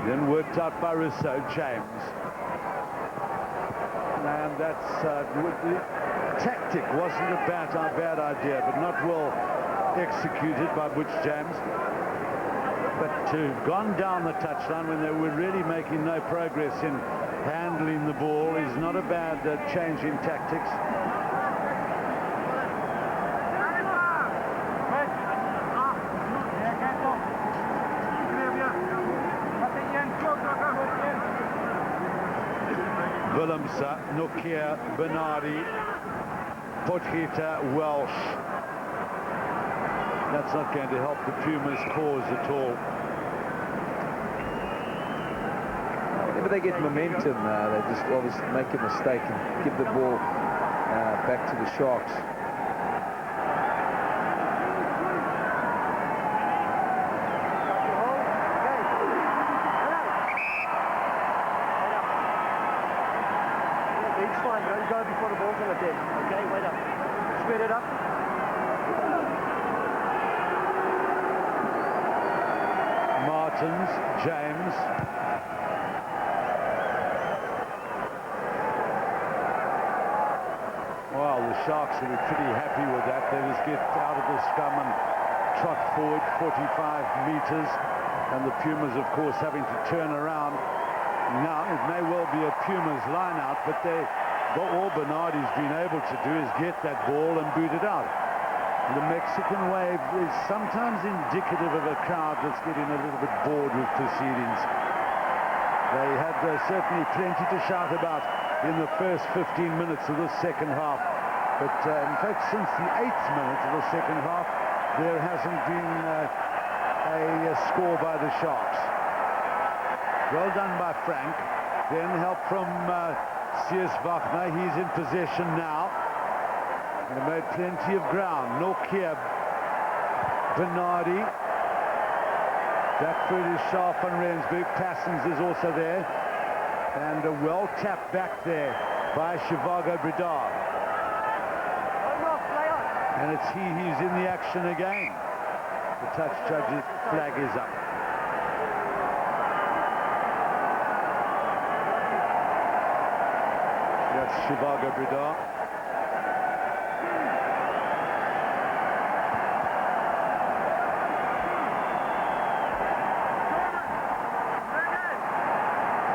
Then worked out by Rousseau. James. And that's the tactic wasn't a bad idea, but not well executed by Butch James. But to have gone down the touchline when they were really making no progress in handling the ball is not a bad change in tactics. Willemse, Nokia, Bernardi, Potgieter, Welsh. That's not going to help the Pumas' cause at all. Whenever they get momentum, they just obviously make a mistake and give the ball back to the Sharks. It's fine, don't go before the ball's on the deck. Okay, wait up. Spread it up. Martins, James. Well, the Sharks will be pretty happy with that. They just get out of the scrum and trot forward 45 meters. And the Pumas, of course, having to turn around. Now, it may well be a Pumas line-out, but all Bernardi's been able to do is get that ball and boot it out. The Mexican wave is sometimes indicative of a crowd that's getting a little bit bored with proceedings. They had certainly plenty to shout about in the first 15 minutes of the second half. But in fact, since the 8th minute of the second half, there hasn't been a score by the Sharks. Well done by Frank. Then help from C.S. Wagner. He's in possession now. They made plenty of ground. Nokia, Bernardi. Backfoot is sharp on Rensburg. Passens is also there. And a well-tapped back there by Shivago Bridar. And it's he's in the action again. The touch judge's flag is up. That's Shivago Bridar.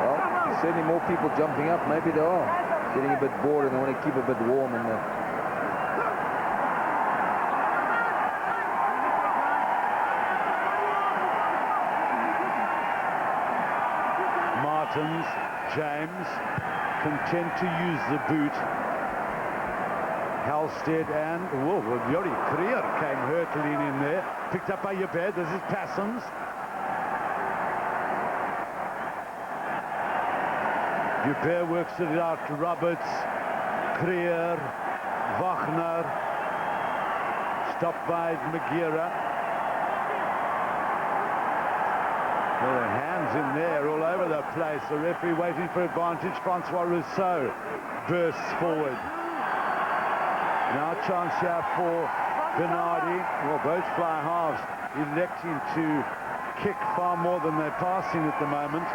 Well, certainly more people jumping up. Maybe they are getting a bit bored and they want to keep a bit warm. And Martins, James, content to use the boot. Halstead and Yori Creer came hurtling in there. Picked up by Yabed. This is Passens. Yabed works it out to Roberts, Creer, Wagner. Stopped by Magira. There are hands in there all over the place. The referee waiting for advantage. Francois Rousseau bursts forward. Now a chance here for Bernardi. Well, both fly halves electing to kick far more than they're passing at the moment.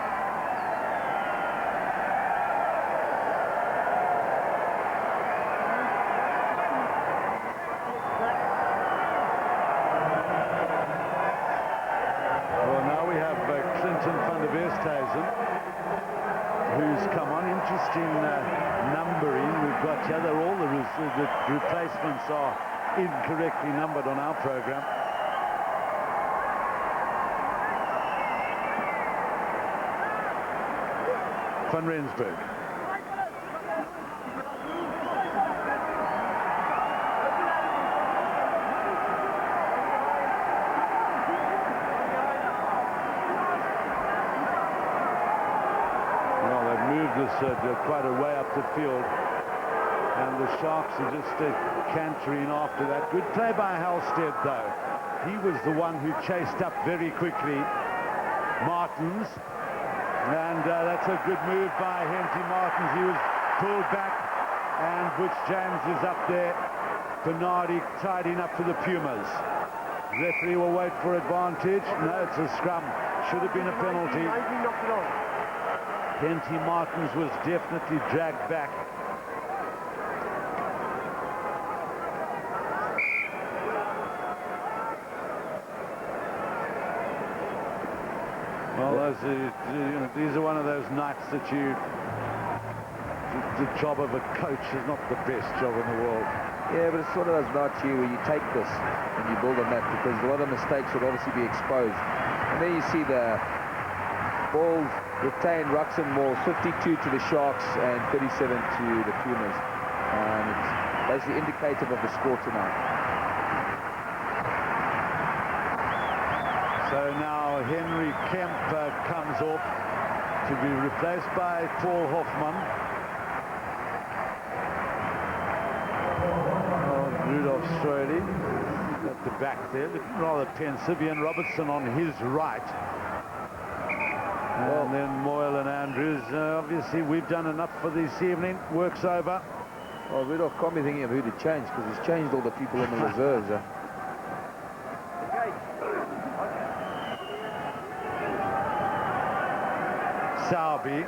Who's come on. Interesting numbering we've got here. All the replacements are incorrectly numbered on our program. Van Rensburg. Quite a way up the field, and the Sharks are just cantering after that. Good play by Halstead, though. He was the one who chased up very quickly Martins, and that's a good move by Henty Martins. He was pulled back, and Butch James is up there. Bernardi tidying up for the Pumas. Referee will wait for advantage. No, it's a scrum. Should have been a penalty. Henty Martins was definitely dragged back Well, these are one of those nights that the job of a coach is not the best job in the world. Yeah, but it's sort of those nights here where you take this and you build on that, because a lot of mistakes would obviously be exposed. And then you see the balls retained, Ruxton Moore 52 to the Sharks and 37 to the Pumas. It's basically indicative of the score tonight. So now Henry Kemp comes off to be replaced by Paul Hoffman. Rudolph Strode at the back there, looking rather pensive. Ian Robertson on his right. And then Moyle and Andrews. Obviously, we've done enough for this evening. Work's over. Well, Rudolph can't be thinking of who to change, because he's changed all the people in the reserves. Sauby.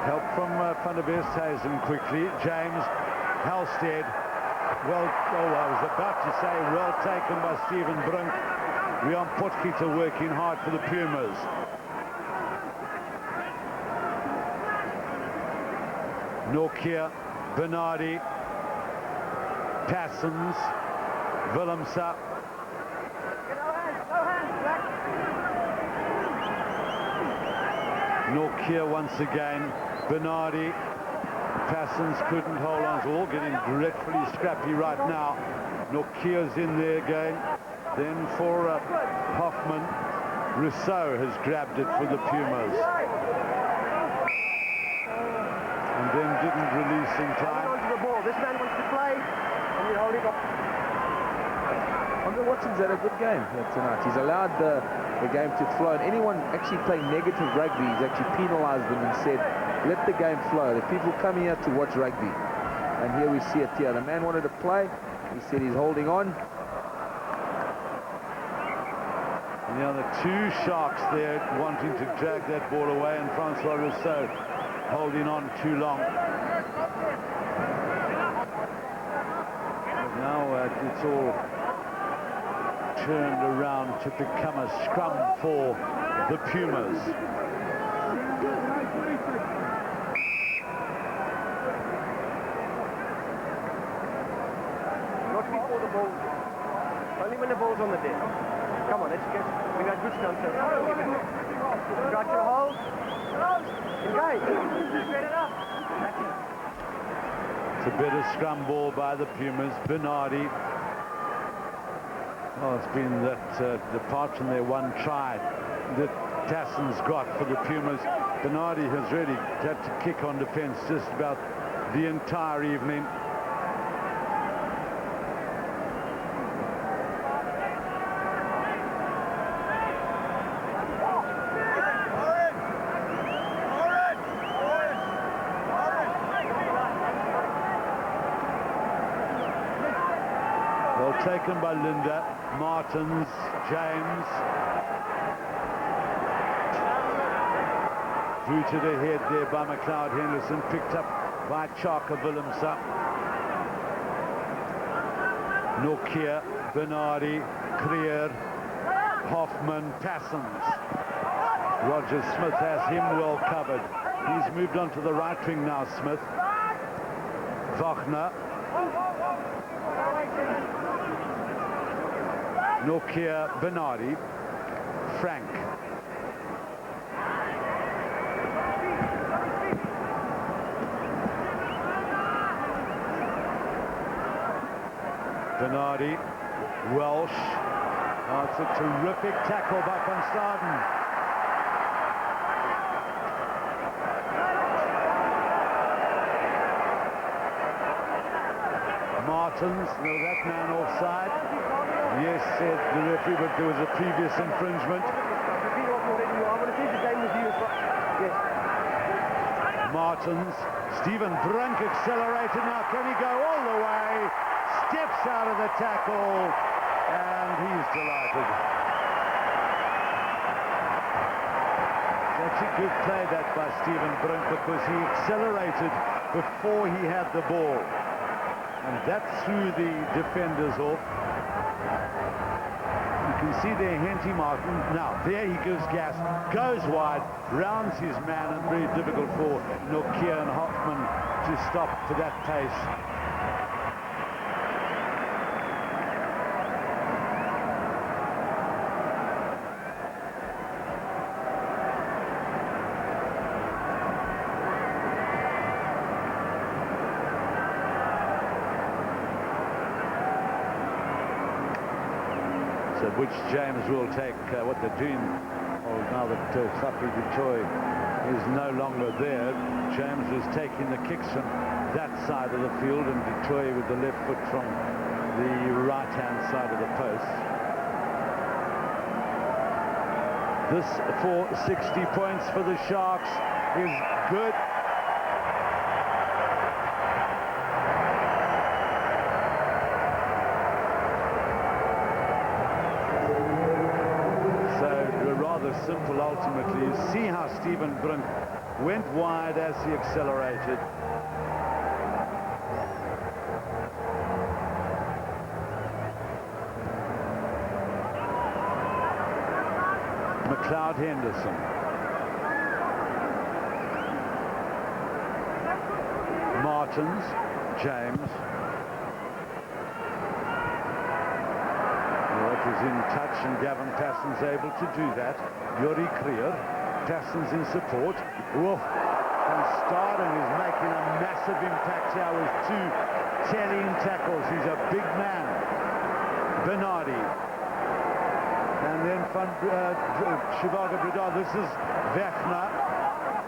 Help from Van der Westhuizen quickly. James Halstead. Well, I was about to say well taken by Stephen Brink. Rian Potgieter working hard for the Pumas. Nokia, Bernardi, Passons, Willemse. Nokia once again, Bernardi. Passons couldn't hold on. It's all getting dreadfully scrappy right now. Nokia's in there again. Then for Hoffman, Rousseau has grabbed it for the Pumas. And then didn't release in time. Onto the ball. This man wants to play, and you're holding up. Andre Watson's had a good game tonight. He's allowed the game to flow. And anyone actually playing negative rugby, he's actually penalised them and said, let the game flow. The people come here to watch rugby. And here we see it here. The man wanted to play. He said he's holding on. And the other two Sharks there wanting to drag that ball away, and Francois Rousseau holding on too long. But now it's all turned around to become a scrum for the Pumas. Not before the ball. Only when the ball's on the deck. Come on, let's get. We got good stuff. Got your hold. Engage. Set it up. It's a better scrum ball by the Pumas. Bernardi. Oh, it's been that apart from their one try that Tasson's got for the Pumas. Bernardi has really had to kick on defence just about the entire evening. Well taken by Linda. Martins, James. Rooted ahead there by McLeod Henderson, picked up by Chaka Willemse. Nokia, Bernardi, Creer, Hoffman, Passons. Roger Smith has him well covered. He's moved on to the right wing now, Smith. Wagner. Nokia, Bernardi, Frank. Bernardi, Welsh. Oh, it's a terrific tackle by Van Staden. Martins, no, that man offside. Yes, said the referee, but there was a previous infringement. Martins, Stephen Brunk accelerated now. Can he go all the way? Steps out of the tackle, and he's delighted. That's a good play that by Stephen Brunk, because he accelerated before he had the ball. And that threw the defenders off. You can see there Henty Martin. Now, there he gives gas, goes wide, rounds his man, and very difficult for Nokia and Hoffman to stop for that pace. So Butch James will take what they're doing. Oh, now that Sapri Dutoy is no longer there, James was taking the kicks from that side of the field, and Dutoy with the left foot from the right-hand side of the post. This for 60 points for the Sharks is good. Simple ultimately. You see how Stephen Brink went wide as he accelerated. McLeod Henderson. Martins, James. Is in touch, and Gavin Parsons able to do that. Yuri Krier, Parsons in support. Woof. And Staden is making a massive impact here with 2 telling tackles. He's a big man. Bernardi. And then from Shivago Bradar. This is Vafna.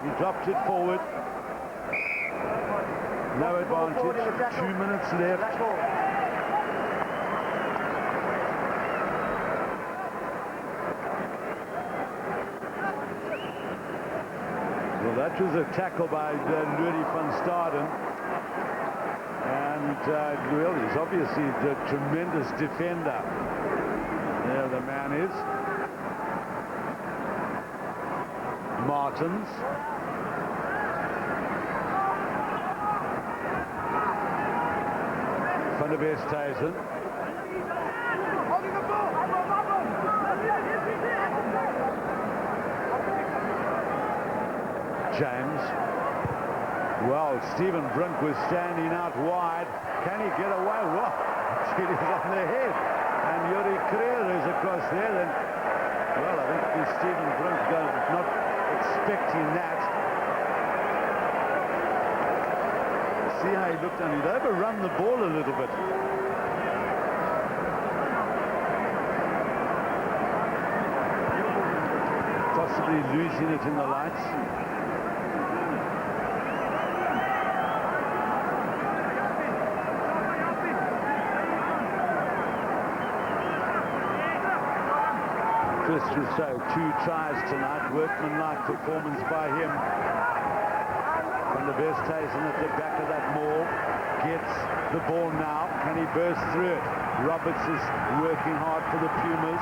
He dropped it forward. No advantage. 2 minutes left. That was a tackle by Louis van Staden, and well, he's obviously a tremendous defender. There the man is. Martins. Van der Westhuizen. James. Well, Stephen Brink was standing out wide. Can he get away? Whoa, it is on the head. And Yuri Krier is across there. Then, well, I think Stephen Brink not expecting that. See how he looked, and he'd overrun the ball a little bit. Possibly losing it in the lights. Chris Rousseau, 2 tries tonight, workmanlike performance by him. From the Westhuizen at the back of that maul, gets the ball now. Can he burst through it? Roberts is working hard for the Pumas.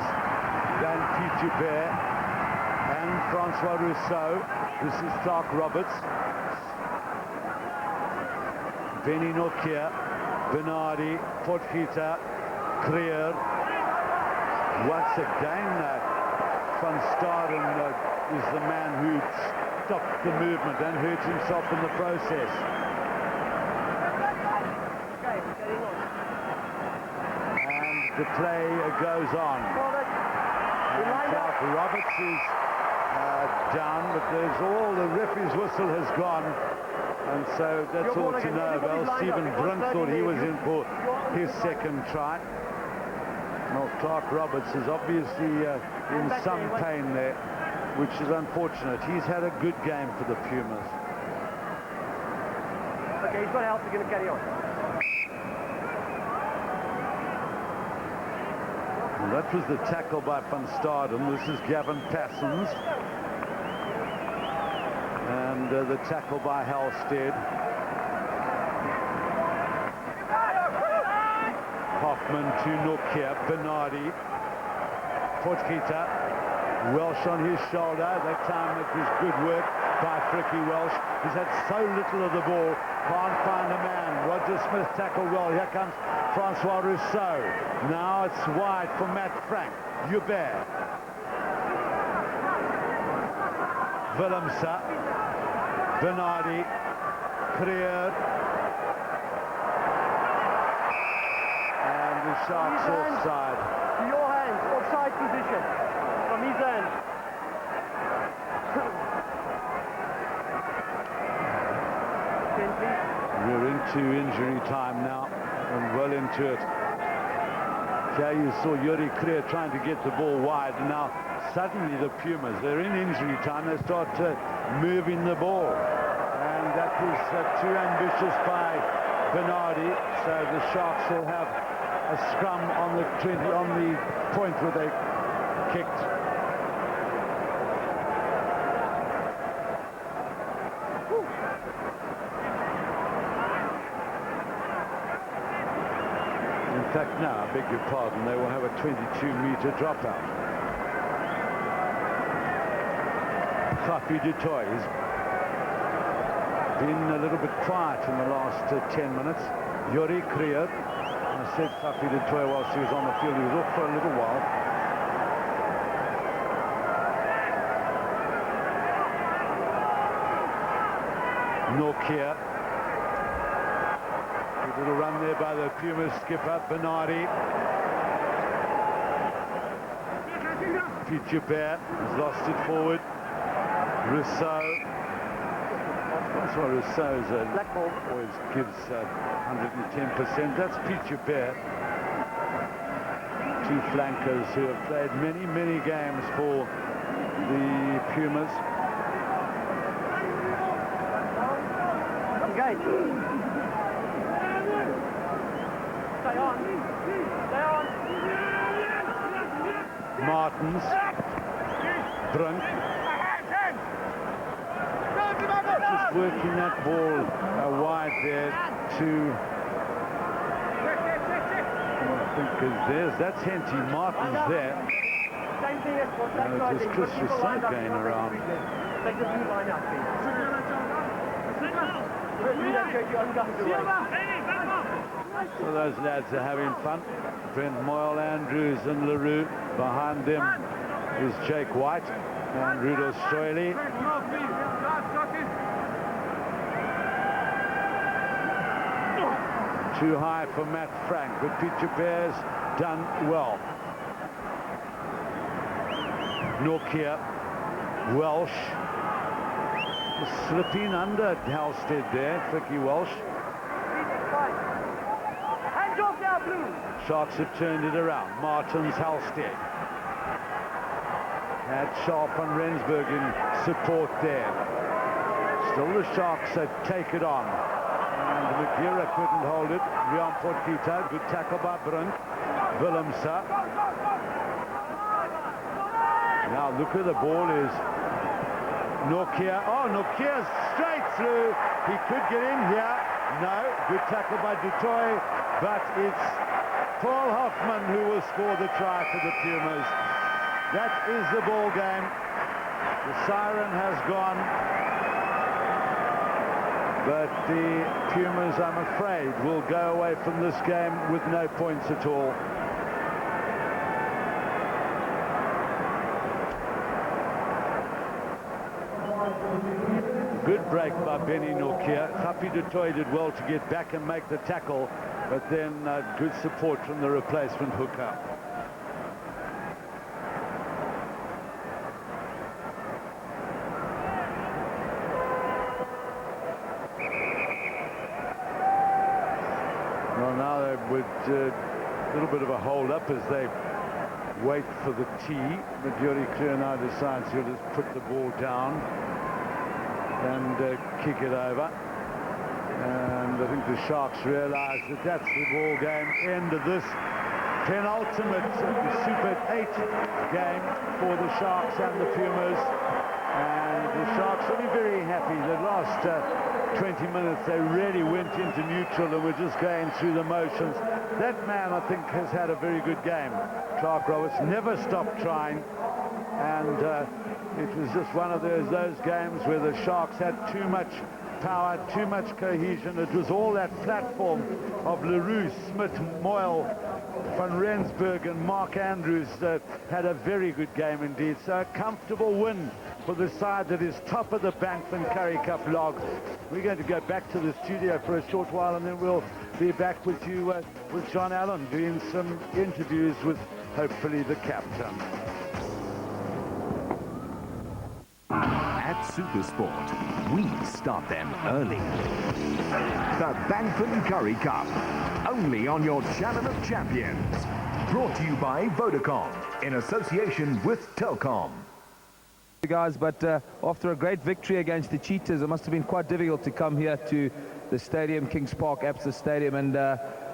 Van Pietjubert and Francois Rousseau. This is Clark Roberts. Benny Nokia, Bernardi, Potgieter, Krier. Once again, Van Staden is the man who stopped the movement and hurt himself in the process. And the play goes on. And Clark Roberts is down, but there's all the referee's whistle has gone. And so that's all to know. Well, Stephen Brink thought he was in for his second try. Well, Clark Roberts is obviously in some pain there, which is unfortunate. He's had a good game for the Pumas. Okay, he's got help. He's going to carry on. Well, that was the tackle by Van Staden. This is Gavin Parsons. And the tackle by Halstead. Hoffman to Nokia, Bernardi, Potgieter, Welsh on his shoulder. That time it was good work. by Fricky Welsh. He's had so little of the ball, can't find a man. Roger Smith tackled well. Here comes Francois Rousseau. Now it's wide for Matt Frank. Hubert. Willemse. Bernardi. Creer. And the Sharks offside. To your hands, offside position. From his hands. We're into injury time now, and well into it. Here you saw Yuri Creer trying to get the ball wide, and now suddenly the Pumas, they're in injury time, they start moving the ball. And that was too ambitious by Bernardi, so the Sharks will have a scrum on the 20, on the point where they kicked. In fact, now, I beg your pardon, they will have a 22-meter dropout. Khafi du Toit has been a little bit quiet in the last 10 minutes. Yuri Creer, I said Khafi du Toit whilst he was on the field, he was off for a little while. Norkia. Good little run there by the Pumas skipper, Bernardi. Pete Joubert has lost it forward. Rousseau. That's why Rousseau's always gives 110%. That's Pete Joubert. Two flankers who have played many, many games for the Pumas. Okay. Stay on. Stay on. Martins. Brunk. Just working that ball wide there to... I think that's Henty Martins there. Same thing as for that It was Chris Rousseau going around. Take the blue line out, So those lads are having fun. Brent Moyle, Andrews and LaRue. Behind them is Jake White and Rudolph Stoyle. Too high for Matt Frank, but Pete Joubert's done well. Norkia, Welsh, slipping under Halstead there, Fricky Welsh. Hands off now, Blue. Sharks have turned it around. Martins, Halstead. Had Sharp and Rensburg in support there. Still the Sharks take it on. And Magira couldn't hold it. Rian Portito, good tackle by Brunk. Willemse. Now look where the ball is. Norkia. Oh, Norkia straight through. He could get in here. No, good tackle by du Toit. But it's Paul Hoffman who will score the try for the Pumas. That is the ball game. The siren has gone. But the Pumas, I'm afraid, will go away from this game with no points at all. Good break by Benny Norkia. Khafi du Toit did well to get back and make the tackle, but then good support from the replacement hooker. Well, now they would a little bit of a hold up as they wait for the tee. But Yuri Creer now decides he'll just put the ball down and kick it over. And I think the Sharks realise that that's the ball game end of this penultimate Super 8 game for the Sharks and the Pumas. And the Sharks will be very happy. The last 20 minutes they really went into neutral and were just going through the motions. That man, I think, has had a very good game. Clark Roberts never stopped trying, and It was just one of those games where the Sharks had too much power, too much cohesion. It was all that platform of Leroux, Smith, Moyle, Van Rensburg and Mark Andrews that had a very good game indeed. So a comfortable win for the side that is top of the Bankman Currie Cup log. We're going to go back to the studio for a short while and then we'll be back with you with John Allen doing some interviews with hopefully the captain. At Supersport, we start them early. The Bankman Currie Cup, only on your Channel of Champions. Brought to you by Vodacom, in association with Telcom. Guys, but after a great victory against the Cheetahs, it must have been quite difficult to come here to the stadium, Kings Park, Absa Stadium, and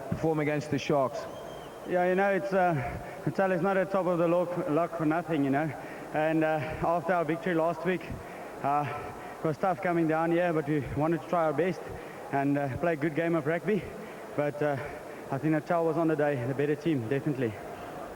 perform against the Sharks. Yeah, you know, it's not at top of the log for nothing, you know. And after our victory last week, it was tough coming down here, but we wanted to try our best and play a good game of rugby. But I think Natal was on the day, the better team, definitely.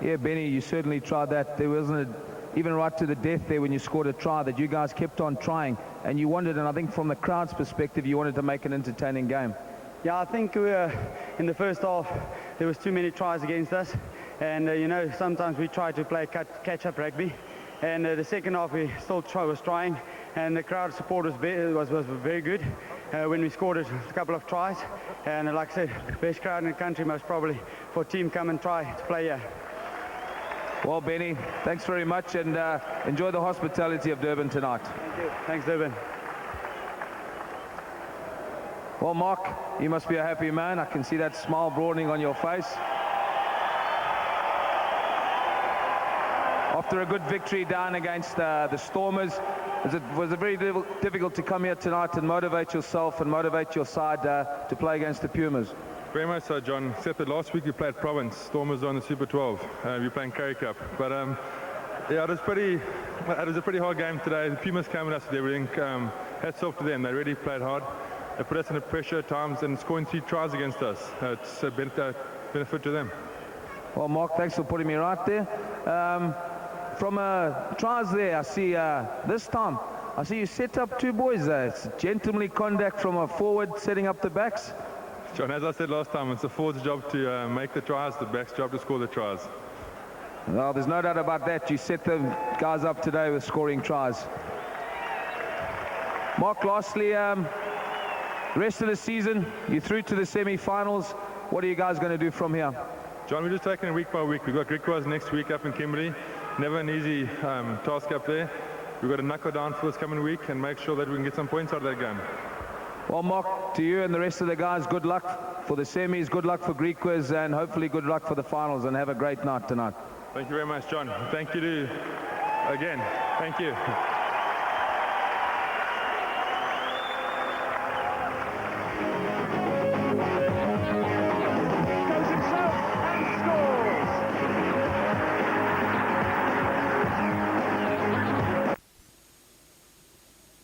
Yeah, Benny, you certainly tried that. There wasn't even right to the death there when you scored a try that you guys kept on trying, and you wanted, and I think from the crowd's perspective, you wanted to make an entertaining game. Yeah, I think in the first half, there was too many tries against us. And, you know, sometimes we try to play catch-up rugby. And the second half, we still was trying. And the crowd support was very good when we scored a couple of tries. And like I said, best crowd in the country, most probably, for a team come and try to play here. Well, Benny, thanks very much, and enjoy the hospitality of Durban tonight. Thank you. Thanks, Durban. Well, Mark, you must be a happy man. I can see that smile broadening on your face. After a good victory down against the Stormers, was it very difficult to come here tonight and motivate yourself and motivate your side to play against the Pumas? Very much so, John, except that last week we played Province, Stormers on the Super 12, we're playing Currie Cup. But yeah, it was a pretty hard game today. The Pumas came at us with everything. Hats off to them, they really played hard. They put us under pressure at times and scoring 3 tries against us. It's a benefit to them. Well, Mark, thanks for putting me right there. From tries there, I see this time, I see you set up 2 boys there. It's gentlemanly conduct from a forward setting up the backs. John, as I said last time, it's the forward's job to make the tries, the back's job to score the tries. Well, there's no doubt about that. You set the guys up today with scoring tries. Mark, lastly, rest of the season, you're through to the semi-finals. What are you guys going to do from here? John, we're just taking it week by week. We've got Griquas next week up in Kimberley. Never an easy task up there. We've got to knuckle down for this coming week and make sure that we can get some points out of that game. Well, Mark, to you and the rest of the guys, good luck for the semis, good luck for Griquas, and hopefully good luck for the finals, and have a great night tonight. Thank you very much, John. Thank you again. Thank you.